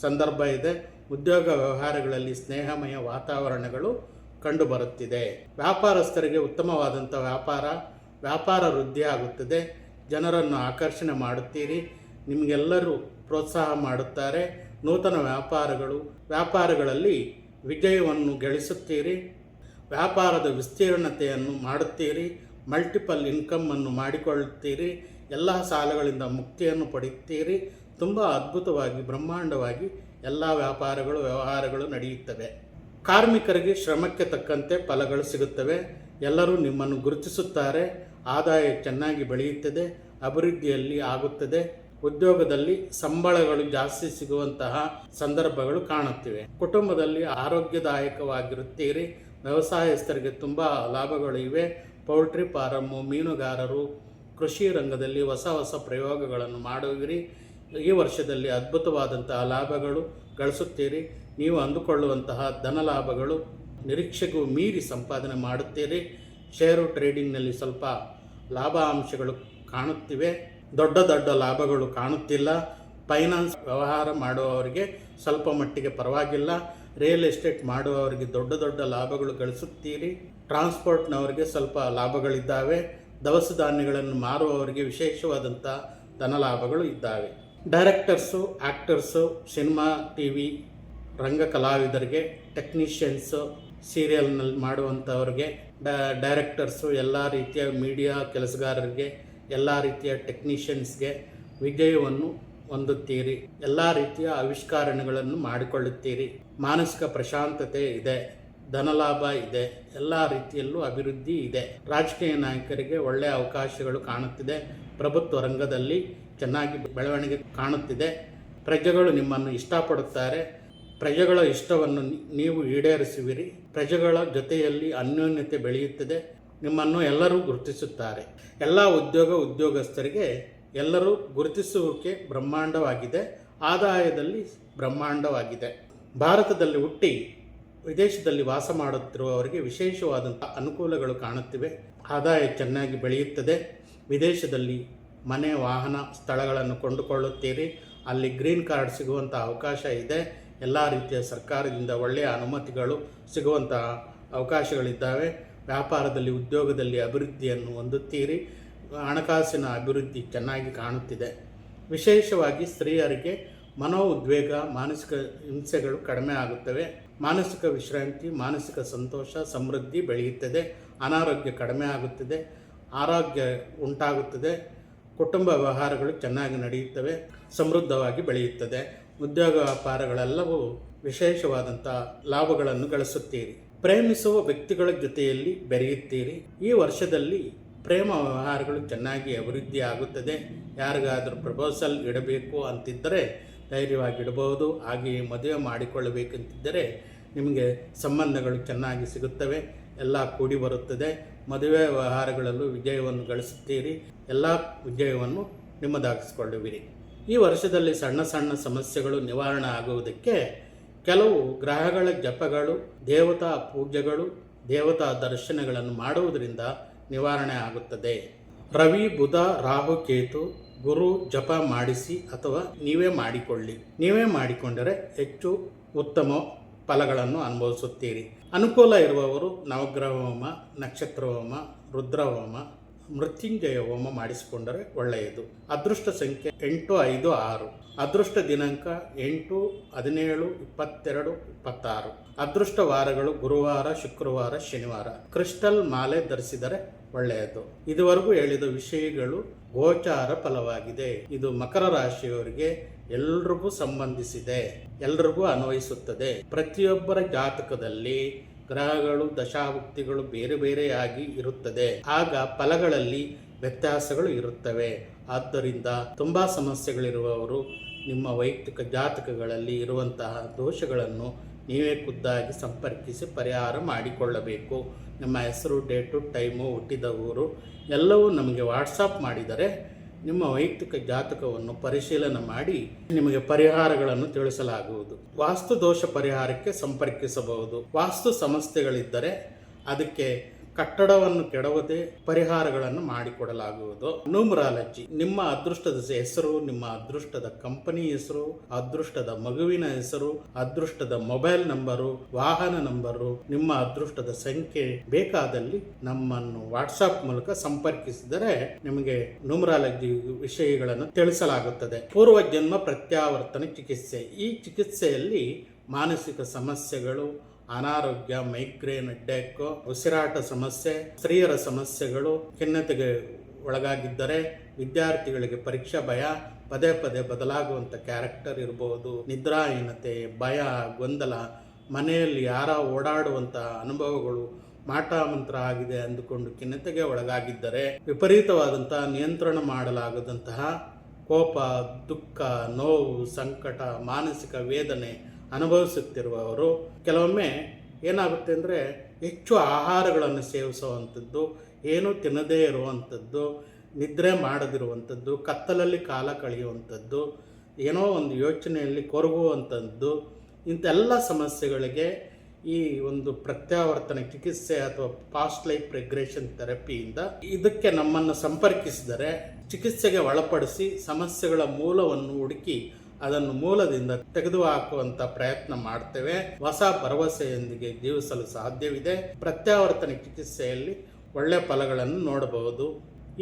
ಸಂದರ್ಭ ಇದೆ. ಉದ್ಯೋಗ ವ್ಯವಹಾರಗಳಲ್ಲಿ ಸ್ನೇಹಮಯ ವಾತಾವರಣಗಳು ಕಂಡುಬರುತ್ತಿದೆ. ವ್ಯಾಪಾರಸ್ಥರಿಗೆ ಉತ್ತಮವಾದಂಥ ವ್ಯಾಪಾರ ವೃದ್ಧಿ ಆಗುತ್ತದೆ. ಜನರನ್ನು ಆಕರ್ಷಣೆ ಮಾಡುತ್ತೀರಿ. ನಿಮಗೆಲ್ಲರೂ ಪ್ರೋತ್ಸಾಹ ಮಾಡುತ್ತಾರೆ. ನೂತನ ವ್ಯಾಪಾರಗಳಲ್ಲಿ ವಿಜಯವನ್ನು ಗಳಿಸುತ್ತೀರಿ. ವ್ಯಾಪಾರದ ವಿಸ್ತೀರ್ಣತೆಯನ್ನು ಮಾಡುತ್ತೀರಿ. ಮಲ್ಟಿಪಲ್ ಇನ್ಕಮನ್ನು ಮಾಡಿಕೊಳ್ಳುತ್ತೀರಿ. ಎಲ್ಲ ಸಾಲಗಳಿಂದ ಮುಕ್ತಿಯನ್ನು ಪಡೆಯುತ್ತೀರಿ. ತುಂಬ ಅದ್ಭುತವಾಗಿ, ಬ್ರಹ್ಮಾಂಡವಾಗಿ ಎಲ್ಲ ವ್ಯವಹಾರಗಳು ನಡೆಯುತ್ತವೆ. ಕಾರ್ಮಿಕರಿಗೆ ಶ್ರಮಕ್ಕೆ ತಕ್ಕಂತೆ ಫಲಗಳು ಸಿಗುತ್ತವೆ. ಎಲ್ಲರೂ ನಿಮ್ಮನ್ನು ಗುರುತಿಸುತ್ತಾರೆ. ಆದಾಯ ಚೆನ್ನಾಗಿ ಬೆಳೆಯುತ್ತದೆ. ಅಭಿವೃದ್ಧಿಯಲ್ಲಿ ಆಗುತ್ತದೆ. ಉದ್ಯೋಗದಲ್ಲಿ ಸಂಬಳಗಳು ಜಾಸ್ತಿ ಸಿಗುವಂತಹ ಸಂದರ್ಭಗಳು ಕಾಣುತ್ತಿವೆ. ಕುಟುಂಬದಲ್ಲಿ ಆರೋಗ್ಯದಾಯಕವಾಗಿರುತ್ತೀರಿ. ವ್ಯವಸಾಯಸ್ಥರಿಗೆ ತುಂಬ ಲಾಭಗಳು ಇವೆ. ಪೌಲ್ಟ್ರಿ ಫಾರಮ್ಮು, ಮೀನುಗಾರರು, ಕೃಷಿ ರಂಗದಲ್ಲಿ ಹೊಸ ಹೊಸ ಪ್ರಯೋಗಗಳನ್ನು ಮಾಡುವಿರಿ. ಈ ವರ್ಷದಲ್ಲಿ ಅದ್ಭುತವಾದಂತಹ ಲಾಭಗಳು ಗಳಿಸುತ್ತೀರಿ. ನೀವು ಅಂದುಕೊಳ್ಳುವಂತಹ ಧನ ಲಾಭಗಳು ನಿರೀಕ್ಷೆಗೂ ಮೀರಿ ಸಂಪಾದನೆ ಮಾಡುತ್ತೀರಿ. ಷೇರು ಟ್ರೇಡಿಂಗ್ನಲ್ಲಿ ಸ್ವಲ್ಪ ಲಾಭಾಂಶಗಳು ಕಾಣುತ್ತಿವೆ. ದೊಡ್ಡ ಲಾಭಗಳು ಕಾಣುತ್ತಿಲ್ಲ. ಫೈನಾನ್ಸ್ ವ್ಯವಹಾರ ಮಾಡುವವರಿಗೆ ಸ್ವಲ್ಪ ಮಟ್ಟಿಗೆ ಪರವಾಗಿಲ್ಲ. ರಿಯಲ್ ಎಸ್ಟೇಟ್ ಮಾಡುವವರಿಗೆ ದೊಡ್ಡ ಲಾಭಗಳು ಗಳಿಸುತ್ತೀರಿ. ಟ್ರಾನ್ಸ್ಪೋರ್ಟ್ನವರಿಗೆ ಸ್ವಲ್ಪ ಲಾಭಗಳಿದ್ದಾವೆ. ದವಸ ಧಾನ್ಯಗಳನ್ನು ಮಾರುವವರಿಗೆ ವಿಶೇಷವಾದಂಥ ಧನ ಲಾಭಗಳು ಇದ್ದಾವೆ. ಡೈರೆಕ್ಟರ್ಸು, ಆ್ಯಕ್ಟರ್ಸು, ಸಿನಿಮಾ, ಟಿವಿ ರಂಗ ಕಲಾವಿದರಿಗೆ, ಟೆಕ್ನಿಷಿಯನ್ಸು, ಸೀರಿಯಲ್ನಲ್ಲಿ ಮಾಡುವಂಥವ್ರಿಗೆ, ಡೈರೆಕ್ಟರ್ಸು, ಎಲ್ಲ ರೀತಿಯ ಮೀಡಿಯಾ ಕೆಲಸಗಾರರಿಗೆ, ಎಲ್ಲ ರೀತಿಯ ಟೆಕ್ನಿಷಿಯನ್ಸ್ಗೆ ವಿಜಯವನ್ನು ಹೊಂದುತ್ತೀರಿ. ಎಲ್ಲ ರೀತಿಯ ಆವಿಷ್ಕಾರಗಳನ್ನು ಮಾಡಿಕೊಳ್ಳುತ್ತೀರಿ. ಮಾನಸಿಕ ಪ್ರಶಾಂತತೆ ಇದೆ. ಧನಲಾಭ ಇದೆ. ಎಲ್ಲ ರೀತಿಯಲ್ಲೂ ಅಭಿವೃದ್ಧಿ ಇದೆ. ರಾಜಕೀಯ ನಾಯಕರಿಗೆ ಒಳ್ಳೆಯ ಅವಕಾಶಗಳು ಕಾಣುತ್ತಿದೆ. ಪ್ರಭುತ್ವ ರಂಗದಲ್ಲಿ ಚೆನ್ನಾಗಿ ಬೆಳವಣಿಗೆ ಕಾಣುತ್ತಿದೆ. ಪ್ರಜೆಗಳು ನಿಮ್ಮನ್ನು ಇಷ್ಟಪಡುತ್ತಾರೆ. ಪ್ರಜೆಗಳ ಇಷ್ಟವನ್ನು ನೀವು ಈಡೇರಿಸುವಿರಿ. ಪ್ರಜೆಗಳ ಜೊತೆಯಲ್ಲಿ ಅನ್ಯೋನ್ಯತೆ ಬೆಳೆಯುತ್ತದೆ. ನಿಮ್ಮನ್ನು ಎಲ್ಲರೂ ಗುರುತಿಸುತ್ತಾರೆ. ಎಲ್ಲ ಉದ್ಯೋಗಸ್ಥರಿಗೆ ಎಲ್ಲರೂ ಗುರುತಿಸುವಿಕೆ ಬ್ರಹ್ಮಾಂಡವಾಗಿದೆ. ಆದಾಯದಲ್ಲಿ ಬ್ರಹ್ಮಾಂಡವಾಗಿದೆ. ಭಾರತದಲ್ಲಿ ಹುಟ್ಟಿ ವಿದೇಶದಲ್ಲಿ ವಾಸ ಮಾಡುತ್ತಿರುವವರಿಗೆ ವಿಶೇಷವಾದಂಥ ಅನುಕೂಲಗಳು ಕಾಣುತ್ತಿವೆ. ಆದಾಯ ಚೆನ್ನಾಗಿ ಬೆಳೆಯುತ್ತದೆ. ವಿದೇಶದಲ್ಲಿ ಮನೆ, ವಾಹನ, ಸ್ಥಳಗಳನ್ನು ಕೊಂಡುಕೊಳ್ಳುತ್ತೀರಿ. ಅಲ್ಲಿ ಗ್ರೀನ್ ಕಾರ್ಡ್ ಸಿಗುವಂಥ ಅವಕಾಶ ಇದೆ. ಎಲ್ಲ ರೀತಿಯ ಸರ್ಕಾರದಿಂದ ಒಳ್ಳೆಯ ಅನುಮತಿಗಳು ಸಿಗುವಂತಹ ಅವಕಾಶಗಳಿದ್ದಾವೆ. ವ್ಯಾಪಾರದಲ್ಲಿ ಉದ್ಯೋಗದಲ್ಲಿ ಅಭಿವೃದ್ಧಿಯನ್ನು ಹೊಂದುತ್ತೀರಿ. ಹಣಕಾಸಿನ ಅಭಿವೃದ್ಧಿ ಚೆನ್ನಾಗಿ ಕಾಣುತ್ತಿದೆ. ವಿಶೇಷವಾಗಿ ಸ್ತ್ರೀಯರಿಗೆ ಮನೋಉದ್ವೇಗ, ಮಾನಸಿಕ ಹಿಂಸೆಗಳು ಕಡಿಮೆ ಆಗುತ್ತವೆ. ಮಾನಸಿಕ ವಿಶ್ರಾಂತಿ, ಮಾನಸಿಕ ಸಂತೋಷ, ಸಮೃದ್ಧಿ ಬೆಳೆಯುತ್ತದೆ. ಅನಾರೋಗ್ಯ ಕಡಿಮೆ ಆಗುತ್ತದೆ, ಆರೋಗ್ಯ ಉಂಟಾಗುತ್ತದೆ. ಕುಟುಂಬ ವ್ಯವಹಾರಗಳು ಚೆನ್ನಾಗಿ ನಡೆಯುತ್ತವೆ, ಸಮೃದ್ಧವಾಗಿ ಬೆಳೆಯುತ್ತದೆ. ಉದ್ಯೋಗ ವ್ಯಾಪಾರಗಳೆಲ್ಲವೂ ವಿಶೇಷವಾದಂಥ ಲಾಭಗಳನ್ನು ಗಳಿಸುತ್ತೀರಿ. ಪ್ರೇಮಿಸುವ ವ್ಯಕ್ತಿಗಳ ಜೊತೆಯಲ್ಲಿ ಬೆರೆಯುತ್ತೀರಿ. ಈ ವರ್ಷದಲ್ಲಿ ಪ್ರೇಮ ವ್ಯವಹಾರಗಳು ಚೆನ್ನಾಗಿ ಅಭಿವೃದ್ಧಿ ಆಗುತ್ತದೆ. ಯಾರಿಗಾದರೂ ಪ್ರಪೋಸಲ್ ಇಡಬೇಕು ಅಂತಿದ್ದರೆ ಧೈರ್ಯವಾಗಿ ಇಡಬಹುದು. ಹಾಗೆಯೇ ಮದುವೆ ಮಾಡಿಕೊಳ್ಳಬೇಕಂತಿದ್ದರೆ ನಿಮಗೆ ಸಂಬಂಧಗಳು ಚೆನ್ನಾಗಿ ಸಿಗುತ್ತವೆ, ಎಲ್ಲ ಕೂಡಿ ಬರುತ್ತದೆ. ಮದುವೆ ವ್ಯವಹಾರಗಳಲ್ಲೂ ವಿಜಯವನ್ನು ಗಳಿಸುತ್ತೀರಿ. ಎಲ್ಲ ವಿಜಯವನ್ನು ನಿಮ್ಮದಾಗಿಸಿಕೊಳ್ಳುವಿರಿ. ಈ ವರ್ಷದಲ್ಲಿ ಸಣ್ಣ ಸಣ್ಣ ಸಮಸ್ಯೆಗಳು ನಿವಾರಣೆ ಆಗುವುದಕ್ಕೆ ಕೆಲವು ಗ್ರಹಗಳ ಜಪಗಳು, ದೇವತಾ ಪೂಜೆಗಳು, ದೇವತಾ ದರ್ಶನಗಳನ್ನು ಮಾಡುವುದರಿಂದ ನಿವಾರಣೆ ಆಗುತ್ತದೆ. ರವಿ, ಬುಧ, ರಾಹು, ಕೇತು, ಗುರು ಜಪ ಮಾಡಿಸಿ ಅಥವಾ ನೀವೇ ಮಾಡಿಕೊಳ್ಳಿ. ನೀವೇ ಮಾಡಿಕೊಂಡರೆ ಹೆಚ್ಚು ಉತ್ತಮ ಫಲಗಳನ್ನು ಅನುಭವಿಸುತ್ತೀರಿ. ಅನುಕೂಲ ಇರುವವರು ನವಗ್ರಹ ಹೋಮ, ನಕ್ಷತ್ರ ಹೋಮ, ರುದ್ರ ಹೋಮ, ಮೃತ್ಯುಂಜಯ ಹೋಮ ಮಾಡಿಸಿಕೊಂಡರೆ ಒಳ್ಳೆಯದು. ಅದೃಷ್ಟ ಸಂಖ್ಯೆ 8, 5, 6. ಅದೃಷ್ಟ ದಿನಾಂಕ 8, 17, 22, 26. ಅದೃಷ್ಟ ವಾರಗಳು ಗುರುವಾರ, ಶುಕ್ರವಾರ, ಶನಿವಾರ. ಕ್ರಿಸ್ಟಲ್ ಮಾಲೆ ಧರಿಸಿದರೆ ಒಳ್ಳೆಯದು. ಇದುವರೆಗೂ ಹೇಳಿದ ವಿಷಯಗಳು ಗೋಚಾರ ಫಲವಾಗಿದೆ. ಇದು ಮಕರ ರಾಶಿಯವರಿಗೆ ಎಲ್ರಿಗೂ ಸಂಬಂಧಿಸಿದೆ, ಎಲ್ರಿಗೂ ಅನ್ವಯಿಸುತ್ತದೆ. ಪ್ರತಿಯೊಬ್ಬರ ಜಾತಕದಲ್ಲಿ ಗ್ರಹಗಳು, ದಶಾಭುಕ್ತಿಗಳು ಬೇರೆ ಬೇರೆಯಾಗಿ ಇರುತ್ತದೆ. ಆಗ ಫಲಗಳಲ್ಲಿ ವ್ಯತ್ಯಾಸಗಳು ಇರುತ್ತವೆ. ಆದ್ದರಿಂದ ತುಂಬ ಸಮಸ್ಯೆಗಳಿರುವವರು ನಿಮ್ಮ ವೈಯಕ್ತಿಕ ಜಾತಕಗಳಲ್ಲಿ ಇರುವಂತಹ ದೋಷಗಳನ್ನು ನೀವೇ ಖುದ್ದಾಗಿ ಸಂಪರ್ಕಿಸಿ ಪರಿಹಾರ ಮಾಡಿಕೊಳ್ಳಬೇಕು. ನಿಮ್ಮ ಹೆಸರು, ಡೇಟು, ಟೈಮು, ಹುಟ್ಟಿದ ಊರು ಎಲ್ಲವೂ ನಮಗೆ ವಾಟ್ಸಪ್ ಮಾಡಿದರೆ ನಿಮ್ಮ ವೈಯಕ್ತಿಕ ಜಾತಕವನ್ನು ಪರಿಶೀಲನೆ ಮಾಡಿ ನಿಮಗೆ ಪರಿಹಾರಗಳನ್ನು ತಿಳಿಸಲಾಗುವುದು. ವಾಸ್ತು ದೋಷ ಪರಿಹಾರಕ್ಕೆ ಸಂಪರ್ಕಿಸಬಹುದು. ವಾಸ್ತು ಸಮಸ್ಯೆಗಳಿದ್ದರೆ ಅದಕ್ಕೆ ಕಟ್ಟಡವನ್ನು ಕೆಡವದೆ ಪರಿಹಾರಗಳನ್ನು ಮಾಡಿಕೊಡಲಾಗುವುದು. ನ್ಯೂಮರಾಲಜಿ, ನಿಮ್ಮ ಅದೃಷ್ಟದ ಹೆಸರು, ನಿಮ್ಮ ಅದೃಷ್ಟದ ಕಂಪನಿ ಹೆಸರು, ಅದೃಷ್ಟದ ಮಗುವಿನ ಹೆಸರು, ಅದೃಷ್ಟದ ಮೊಬೈಲ್ ನಂಬರು, ವಾಹನ ನಂಬರು, ನಿಮ್ಮ ಅದೃಷ್ಟದ ಸಂಖ್ಯೆ ಬೇಕಾದಲ್ಲಿ ನಮ್ಮನ್ನು ವಾಟ್ಸಾಪ್ ಮೂಲಕ ಸಂಪರ್ಕಿಸಿದರೆ ನಿಮಗೆ ನ್ಯೂಮರಾಲಜಿ ವಿಷಯಗಳನ್ನು ತಿಳಿಸಲಾಗುತ್ತದೆ. ಪೂರ್ವಜನ್ಮ ಪ್ರತ್ಯಾವರ್ತನ ಚಿಕಿತ್ಸೆ. ಈ ಚಿಕಿತ್ಸೆಯಲ್ಲಿ ಮಾನಸಿಕ ಸಮಸ್ಯೆಗಳು, ಅನಾರೋಗ್ಯ, ಮೈಗ್ರೇನ್, ಹೆಡ್ಡೇಕ್, ಉಸಿರಾಟ ಸಮಸ್ಯೆ, ಸ್ತ್ರೀಯರ ಸಮಸ್ಯೆಗಳು, ಖಿನ್ನತೆಗೆ ಒಳಗಾಗಿದ್ದರೆ, ವಿದ್ಯಾರ್ಥಿಗಳಿಗೆ ಪರೀಕ್ಷಾ ಭಯ, ಪದೇ ಪದೇ ಬದಲಾಗುವಂಥ ಕ್ಯಾರೆಕ್ಟರ್ ಇರಬಹುದು, ನಿದ್ರಾಹೀನತೆ, ಭಯ, ಗೊಂದಲ, ಮನೆಯಲ್ಲಿ ಯಾರ ಓಡಾಡುವಂಥ ಅನುಭವಗಳು, ಮಾಟ ಮಂತ್ರ ಆಗಿದೆ ಅಂದುಕೊಂಡು ಖಿನ್ನತೆಗೆ ಒಳಗಾಗಿದ್ದರೆ, ವಿಪರೀತವಾದಂತಹ ನಿಯಂತ್ರಣ ಮಾಡಲಾಗದಂತಹ ಕೋಪ, ದುಃಖ, ನೋವು, ಸಂಕಟ, ಮಾನಸಿಕ ವೇದನೆ ಅನುಭವಿಸುತ್ತಿರುವವರು, ಕೆಲವೊಮ್ಮೆ ಏನಾಗುತ್ತೆ ಅಂದರೆ ಹೆಚ್ಚು ಆಹಾರಗಳನ್ನು ಸೇವಿಸುವಂಥದ್ದು, ಏನೂ ತಿನ್ನದೇ ಇರುವಂಥದ್ದು, ನಿದ್ರೆ ಮಾಡದಿರುವಂಥದ್ದು, ಕತ್ತಲಲ್ಲಿ ಕಾಲ ಕಳೆಯುವಂಥದ್ದು, ಏನೋ ಒಂದು ಯೋಚನೆಯಲ್ಲಿ ಕೊರಗುವಂಥದ್ದು, ಇಂಥೆಲ್ಲ ಸಮಸ್ಯೆಗಳಿಗೆ ಈ ಒಂದು ಪ್ರತ್ಯಾವರ್ತನ ಚಿಕಿತ್ಸೆ ಅಥವಾ ಪಾಸ್ಟ್ ಲೈಫ್ ರಿಗ್ರೆಷನ್ ಥೆರಪಿಯಿಂದ ಇದಕ್ಕೆ ನಮ್ಮನ್ನು ಸಂಪರ್ಕಿಸಿದರೆ ಚಿಕಿತ್ಸೆಗೆ ಒಳಪಡಿಸಿ ಸಮಸ್ಯೆಗಳ ಮೂಲವನ್ನು ಹುಡುಕಿ ಅದನ್ನು ಮೂಲದಿಂದ ತೆಗೆದುಹಾಕುವಂಥ ಪ್ರಯತ್ನ ಮಾಡ್ತೇವೆ. ಹೊಸ ಭರವಸೆಯೊಂದಿಗೆ ಜೀವಿಸಲು ಸಾಧ್ಯವಿದೆ. ಪ್ರತ್ಯಾವರ್ತನ ಚಿಕಿತ್ಸೆಯಲ್ಲಿ ಒಳ್ಳೆಯ ಫಲಗಳನ್ನು ನೋಡಬಹುದು.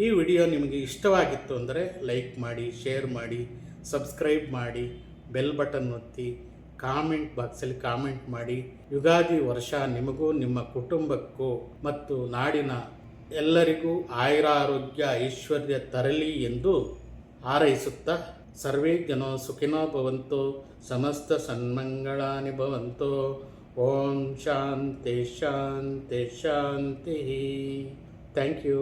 ಈ ವಿಡಿಯೋ ನಿಮಗೆ ಇಷ್ಟವಾಗಿತ್ತು ಅಂದರೆ ಲೈಕ್ ಮಾಡಿ, ಶೇರ್ ಮಾಡಿ, ಸಬ್ಸ್ಕ್ರೈಬ್ ಮಾಡಿ, ಬೆಲ್ ಬಟನ್ ಒತ್ತಿ, ಕಾಮೆಂಟ್ ಬಾಕ್ಸಲ್ಲಿ ಕಾಮೆಂಟ್ ಮಾಡಿ. ಯುಗಾದಿ ವರ್ಷ ನಿಮಗೂ ನಿಮ್ಮ ಕುಟುಂಬಕ್ಕೂ ಮತ್ತು ನಾಡಿನ ಎಲ್ಲರಿಗೂ ಆಯುರಾರೋಗ್ಯ ಐಶ್ವರ್ಯ ತರಲಿ ಎಂದು ಹಾರೈಸುತ್ತಾ ಸರ್ವೇ ಜನೋ ಸುಖಿನೋ ಭವಂತು, ಸಮಸ್ತ ಸನ್ಮಂಗಳಾನಿ ಭವಂತು. ಓಂ ಶಾಂತಿ ಶಾಂತಿ ಶಾಂತಿ. Thank you.